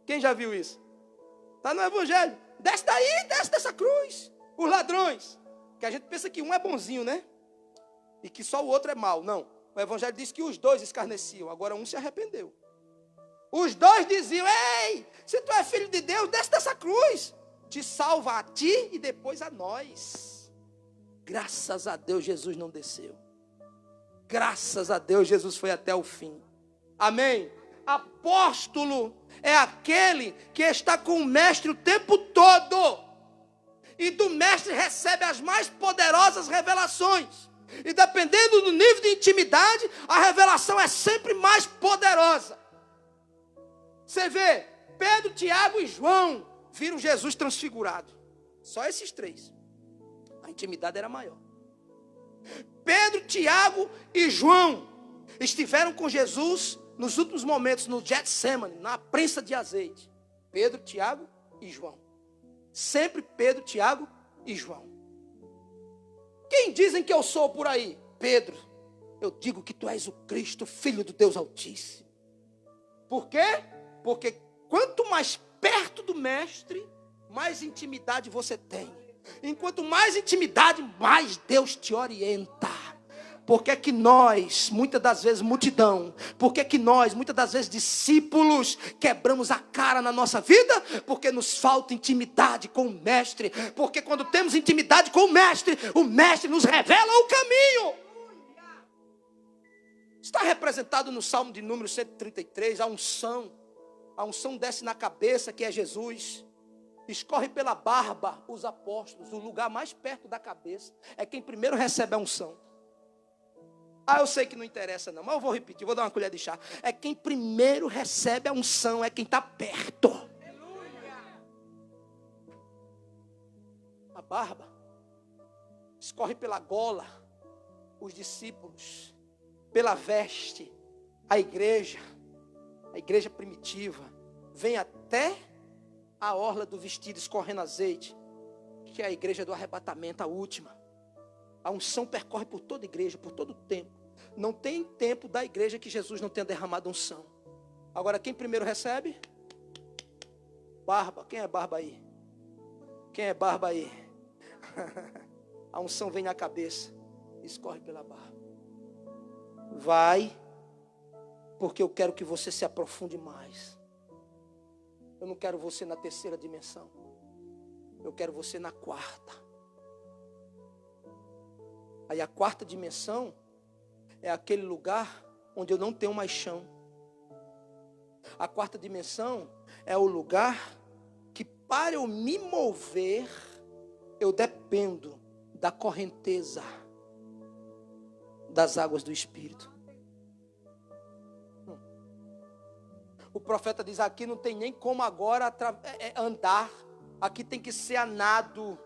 Quem já viu isso? Está no evangelho. Desce daí, desce dessa cruz. Os ladrões. Que a gente pensa que um é bonzinho, né? e que só o outro é mau. Não, o evangelho diz que os dois escarneciam, agora um se arrependeu. Os dois diziam: ei, se tu é filho de Deus, desce dessa cruz, te salva a ti e depois a nós. Graças a Deus Jesus não desceu. Graças a Deus Jesus foi até o fim. Amém? Apóstolo é aquele que está com o mestre o tempo todo. E do mestre recebe as mais poderosas revelações. E dependendo do nível de intimidade, a revelação é sempre mais poderosa. Você vê, Pedro, Tiago e João viram Jesus transfigurado. Só esses três. A intimidade era maior. Pedro, Tiago e João estiveram com Jesus nos últimos momentos, no Getsemane, na prensa de azeite. Pedro, Tiago e João. Sempre Pedro, Tiago e João. Quem dizem que eu sou por aí? Pedro, eu digo que tu és o Cristo, Filho do Deus Altíssimo. Por quê? Porque quanto mais perto do mestre, mais intimidade você tem. Enquanto mais intimidade, mais Deus te orienta. Por que que nós, muitas das vezes multidão, por que que nós, muitas das vezes discípulos, quebramos a cara na nossa vida? Porque nos falta intimidade com o mestre. Porque quando temos intimidade com o mestre nos revela o caminho. Está representado no Salmo de número 133, a unção. A unção desce na cabeça, que é Jesus. Escorre pela barba os apóstolos. O lugar mais perto da cabeça é quem primeiro recebe a unção. Eu sei que não interessa não, mas eu vou repetir, vou dar uma colher de chá. É quem primeiro recebe a unção, é quem está perto. A barba escorre pela gola, os discípulos, pela veste, a igreja primitiva, vem até a orla do vestido escorrendo azeite, que é a igreja do arrebatamento, a última. A unção percorre por toda a igreja, por todo o tempo. Não tem tempo da igreja que Jesus não tenha derramado unção. Agora, quem primeiro recebe? Barba. Quem é barba aí? Quem é barba aí? A unção vem na cabeça, escorre pela barba. Vai, porque eu quero que você se aprofunde mais. Eu não quero você na terceira dimensão. Eu quero você na quarta. Aí a quarta dimensão é aquele lugar onde eu não tenho mais chão. A quarta dimensão é o lugar que, para eu me mover, eu dependo da correnteza das águas do Espírito. O profeta diz: aqui não tem nem como agora andar, aqui tem que ser a nado.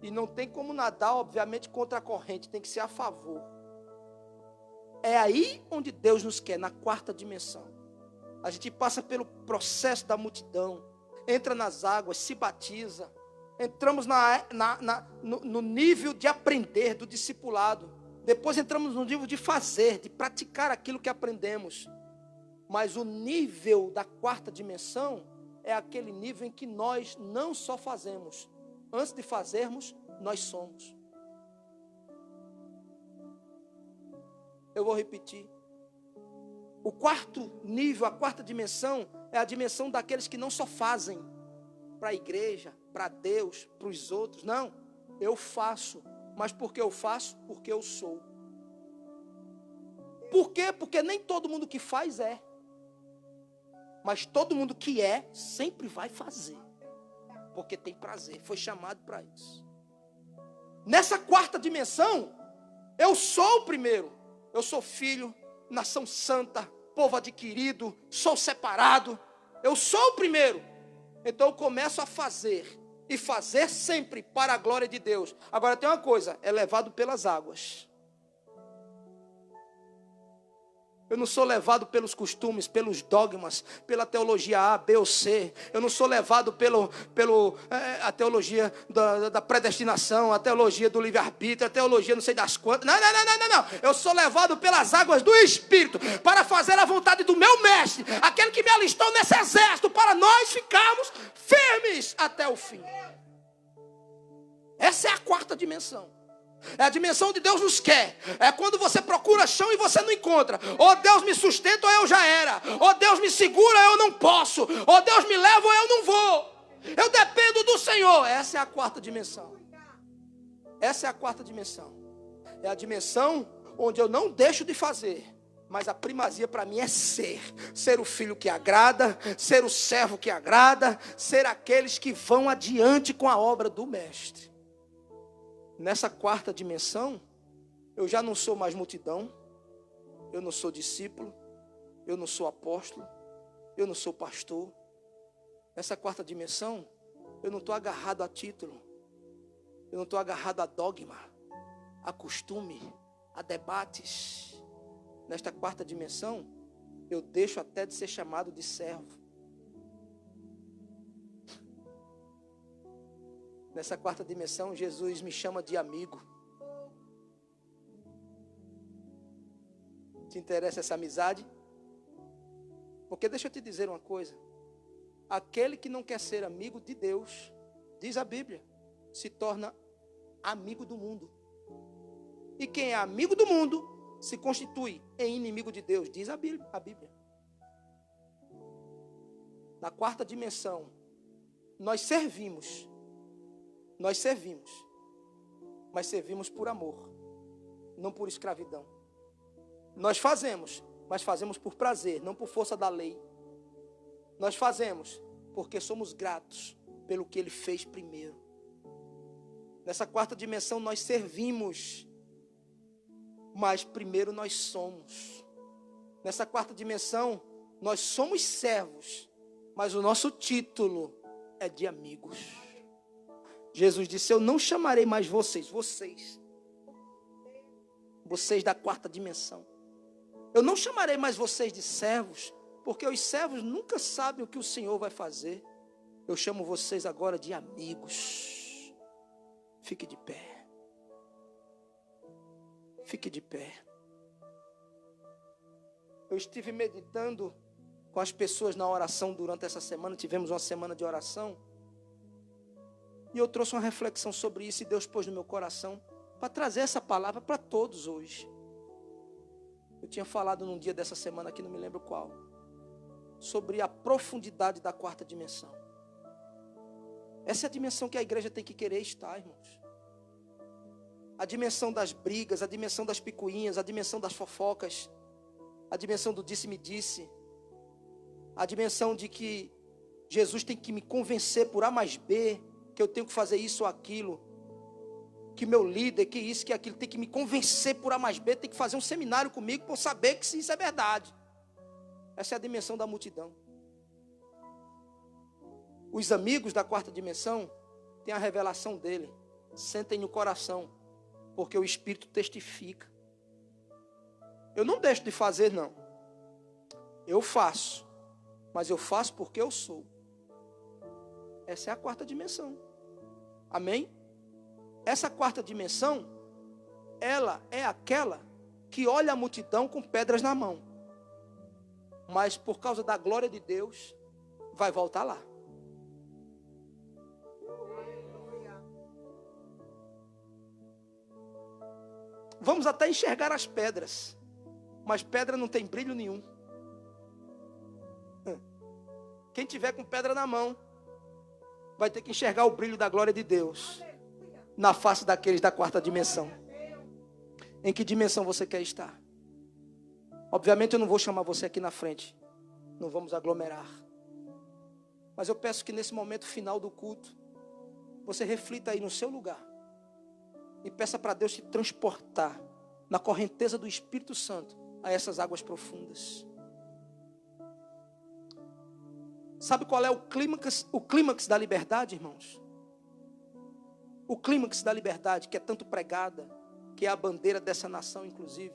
E não tem como nadar, obviamente, contra a corrente, tem que ser a favor. É aí onde Deus nos quer, na quarta dimensão. A gente passa pelo processo da multidão, entra nas águas, se batiza. Entramos no nível de aprender, do discipulado. Depois entramos no nível de fazer, de praticar aquilo que aprendemos. Mas o nível da quarta dimensão é aquele nível em que nós não só fazemos. Antes de fazermos, nós somos. Eu vou repetir. O quarto nível, a quarta dimensão, é a dimensão daqueles que não só fazem para a igreja, para Deus, para os outros. Não, eu faço. Mas por que eu faço? Porque eu sou. Por quê? Porque nem todo mundo que faz é. Mas todo mundo que é, sempre vai fazer. Porque tem prazer, foi chamado para isso. Nessa quarta dimensão, eu sou o primeiro. Eu sou filho, nação santa, povo adquirido, sou separado. Eu sou o primeiro. Então eu começo a fazer. E fazer sempre para a glória de Deus. Agora tem uma coisa, é levado pelas águas. Eu não sou levado pelos costumes, pelos dogmas, pela teologia A, B ou C. Eu não sou levado a teologia da predestinação, a teologia do livre-arbítrio, a teologia não sei das quantas. Não. Eu sou levado pelas águas do Espírito para fazer a vontade do meu mestre, aquele que me alistou nesse exército, para nós ficarmos firmes até o fim. Essa é a quarta dimensão. É a dimensão onde Deus nos quer. É quando você procura chão e você não encontra. Ou Deus me sustenta ou eu já era. Ou Deus me segura ou eu não posso. Ou Deus me leva ou eu não vou. Eu dependo do Senhor. Essa é a quarta dimensão. Essa é a quarta dimensão. É a dimensão onde eu não deixo de fazer. Mas a primazia para mim é ser. Ser o filho que agrada. Ser o servo que agrada. Ser aqueles que vão adiante com a obra do mestre. Nessa quarta dimensão, eu já não sou mais multidão, eu não sou discípulo, eu não sou apóstolo, eu não sou pastor. Nessa quarta dimensão, eu não estou agarrado a título, eu não estou agarrado a dogma, a costume, a debates. Nesta quarta dimensão, eu deixo até de ser chamado de servo. Nessa quarta dimensão, Jesus me chama de amigo. Te interessa essa amizade? Porque deixa eu te dizer uma coisa. Aquele que não quer ser amigo de Deus, diz a Bíblia, se torna amigo do mundo. E quem é amigo do mundo, se constitui em inimigo de Deus, diz a Bíblia. Na quarta dimensão, nós servimos, mas servimos por amor, não por escravidão. Nós fazemos, mas fazemos por prazer, não por força da lei. Nós fazemos porque somos gratos pelo que Ele fez primeiro. Nessa quarta dimensão nós servimos, mas primeiro nós somos. Nessa quarta dimensão nós somos servos, mas o nosso título é de amigos. Jesus disse, eu não chamarei mais vocês da quarta dimensão. Eu não chamarei mais vocês de servos, porque os servos nunca sabem o que o Senhor vai fazer. Eu chamo vocês agora de amigos. Fique de pé. Fique de pé. Eu estive meditando com as pessoas na oração durante essa semana. Tivemos uma semana de oração. E eu trouxe uma reflexão sobre isso e Deus pôs no meu coração para trazer essa palavra para todos hoje. Eu tinha falado num dia dessa semana aqui, não me lembro qual, sobre a profundidade da quarta dimensão. Essa é a dimensão que a igreja tem que querer estar, irmãos. A dimensão das brigas, a dimensão das picuinhas, a dimensão das fofocas, a dimensão do disse-me-disse, a dimensão de que Jesus tem que me convencer por A mais B, que eu tenho que fazer isso ou aquilo, que meu líder, que isso, que aquilo, tem que me convencer por A mais B, tem que fazer um seminário comigo para eu saber que isso é verdade. Essa é a dimensão da multidão. Os amigos da quarta dimensão têm a revelação dele, sentem no coração, porque o Espírito testifica. Eu não deixo de fazer, não. Eu faço, mas eu faço porque eu sou. Essa é a quarta dimensão. Amém? Essa quarta dimensão, ela é aquela que olha a multidão com pedras na mão. Mas por causa da glória de Deus, vai voltar lá. Vamos até enxergar as pedras, mas pedra não tem brilho nenhum. Quem tiver com pedra na mão, vai ter que enxergar o brilho da glória de Deus na face daqueles da quarta dimensão. Em que dimensão você quer estar? Obviamente eu não vou chamar você aqui na frente, não vamos aglomerar, mas eu peço que nesse momento final do culto, você reflita aí no seu lugar e peça para Deus te transportar na correnteza do Espírito Santo a essas águas profundas. Sabe qual é o clímax da liberdade, irmãos? O clímax da liberdade, que é tanto pregada, que é a bandeira dessa nação, inclusive.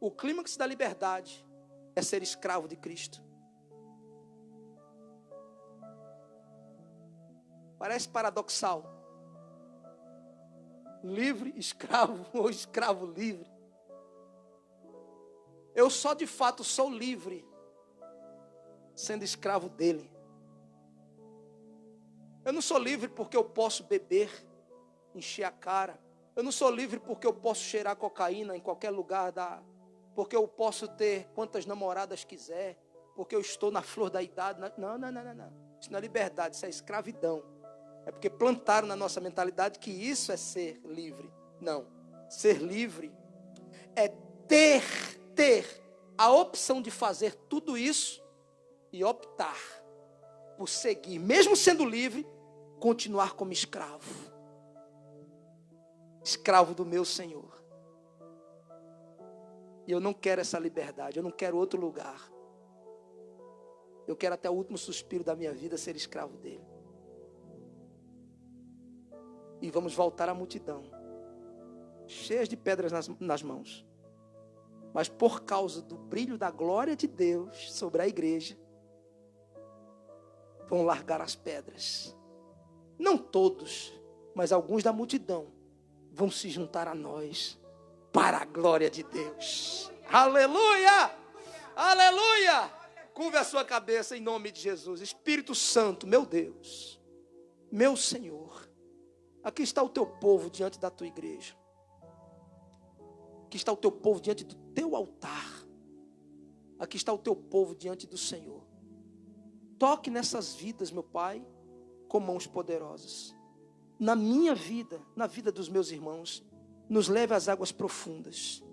O clímax da liberdade é ser escravo de Cristo. Parece paradoxal. Livre, escravo, ou escravo livre. Eu só de fato sou livre sendo escravo dele. Eu não sou livre porque eu posso beber, encher a cara, Eu não sou livre porque eu posso cheirar cocaína em qualquer lugar, porque eu posso ter quantas namoradas quiser, porque eu estou na flor da idade. Não. Isso não é liberdade, isso é escravidão. É porque plantaram na nossa mentalidade que isso é ser livre. Não. Ser livre é ter a opção de fazer tudo isso e optar por seguir, mesmo sendo livre, continuar como escravo. Escravo do meu Senhor. E eu não quero essa liberdade, eu não quero outro lugar. Eu quero até o último suspiro da minha vida ser escravo dele. E vamos voltar à multidão, cheias de pedras nas mãos. Mas por causa do brilho da glória de Deus sobre a igreja, vão largar as pedras. Não todos, mas alguns da multidão vão se juntar a nós para a glória de Deus. Aleluia! Aleluia! Curve a sua cabeça em nome de Jesus. Espírito Santo, meu Deus, meu Senhor, aqui está o teu povo diante da tua igreja. Aqui está o teu povo diante do teu altar. Aqui está o teu povo diante do Senhor. Toque nessas vidas, meu Pai, com mãos poderosas. Na minha vida, na vida dos meus irmãos, nos leve às águas profundas.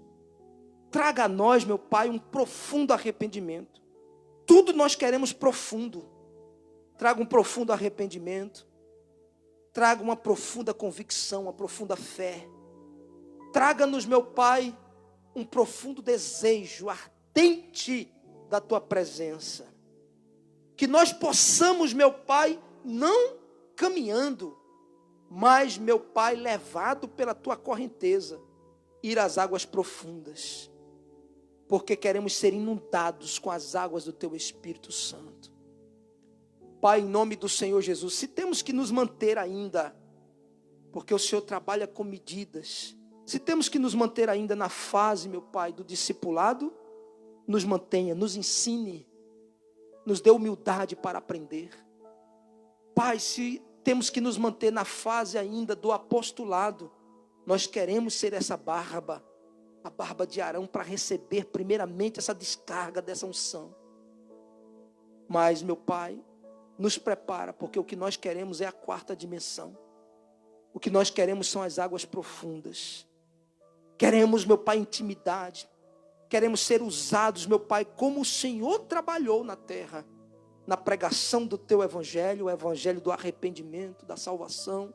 Traga a nós, meu Pai, um profundo arrependimento. Tudo nós queremos profundo. Traga um profundo arrependimento. Traga uma profunda convicção, uma profunda fé. Traga-nos, meu Pai, um profundo desejo ardente da Tua presença. Que nós possamos, meu Pai, não caminhando, mas, meu Pai, levado pela Tua correnteza, ir às águas profundas. Porque queremos ser inundados com as águas do Teu Espírito Santo. Pai, em nome do Senhor Jesus, se temos que nos manter ainda, porque o Senhor trabalha com medidas, se temos que nos manter ainda na fase, meu Pai, do discipulado, nos mantenha, nos ensine, nos dê humildade para aprender. Pai, se temos que nos manter na fase ainda do apostolado, nós queremos ser essa barba, a barba de Arão, para receber primeiramente essa descarga dessa unção. Mas, meu Pai, nos prepara, porque o que nós queremos é a quarta dimensão. O que nós queremos são as águas profundas. Queremos, meu Pai, intimidade. Queremos ser usados, meu Pai, como o Senhor trabalhou na terra, na pregação do Teu Evangelho, o Evangelho do arrependimento, da salvação.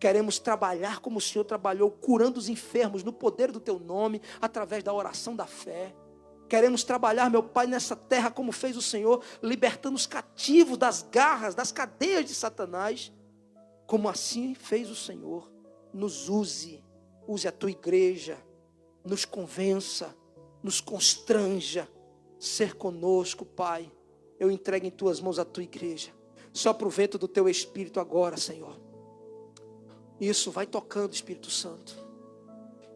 Queremos trabalhar como o Senhor trabalhou, curando os enfermos no poder do Teu nome, através da oração da fé. Queremos trabalhar, meu Pai, nessa terra como fez o Senhor, libertando os cativos das garras, das cadeias de Satanás, como assim fez o Senhor. Nos use a Tua igreja, nos convença, nos constranja, ser conosco, Pai. Eu entrego em Tuas mãos a Tua igreja. Sopra o vento do Teu Espírito agora, Senhor. Isso, vai tocando, Espírito Santo.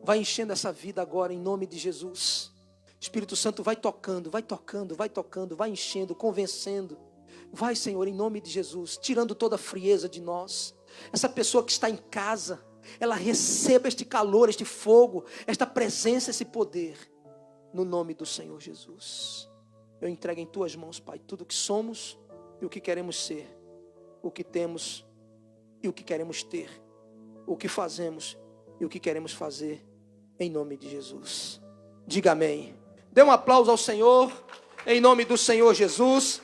Vai enchendo essa vida agora, em nome de Jesus. Espírito Santo, vai tocando, vai tocando, vai tocando, vai enchendo, convencendo. Vai, Senhor, em nome de Jesus, tirando toda a frieza de nós. Essa pessoa que está em casa, ela receba este calor, este fogo, esta presença, esse poder, no nome do Senhor Jesus. Eu entrego em Tuas mãos, Pai, tudo o que somos e o que queremos ser, o que temos e o que queremos ter, o que fazemos e o que queremos fazer, em nome de Jesus. Diga amém. Dê um aplauso ao Senhor, em nome do Senhor Jesus.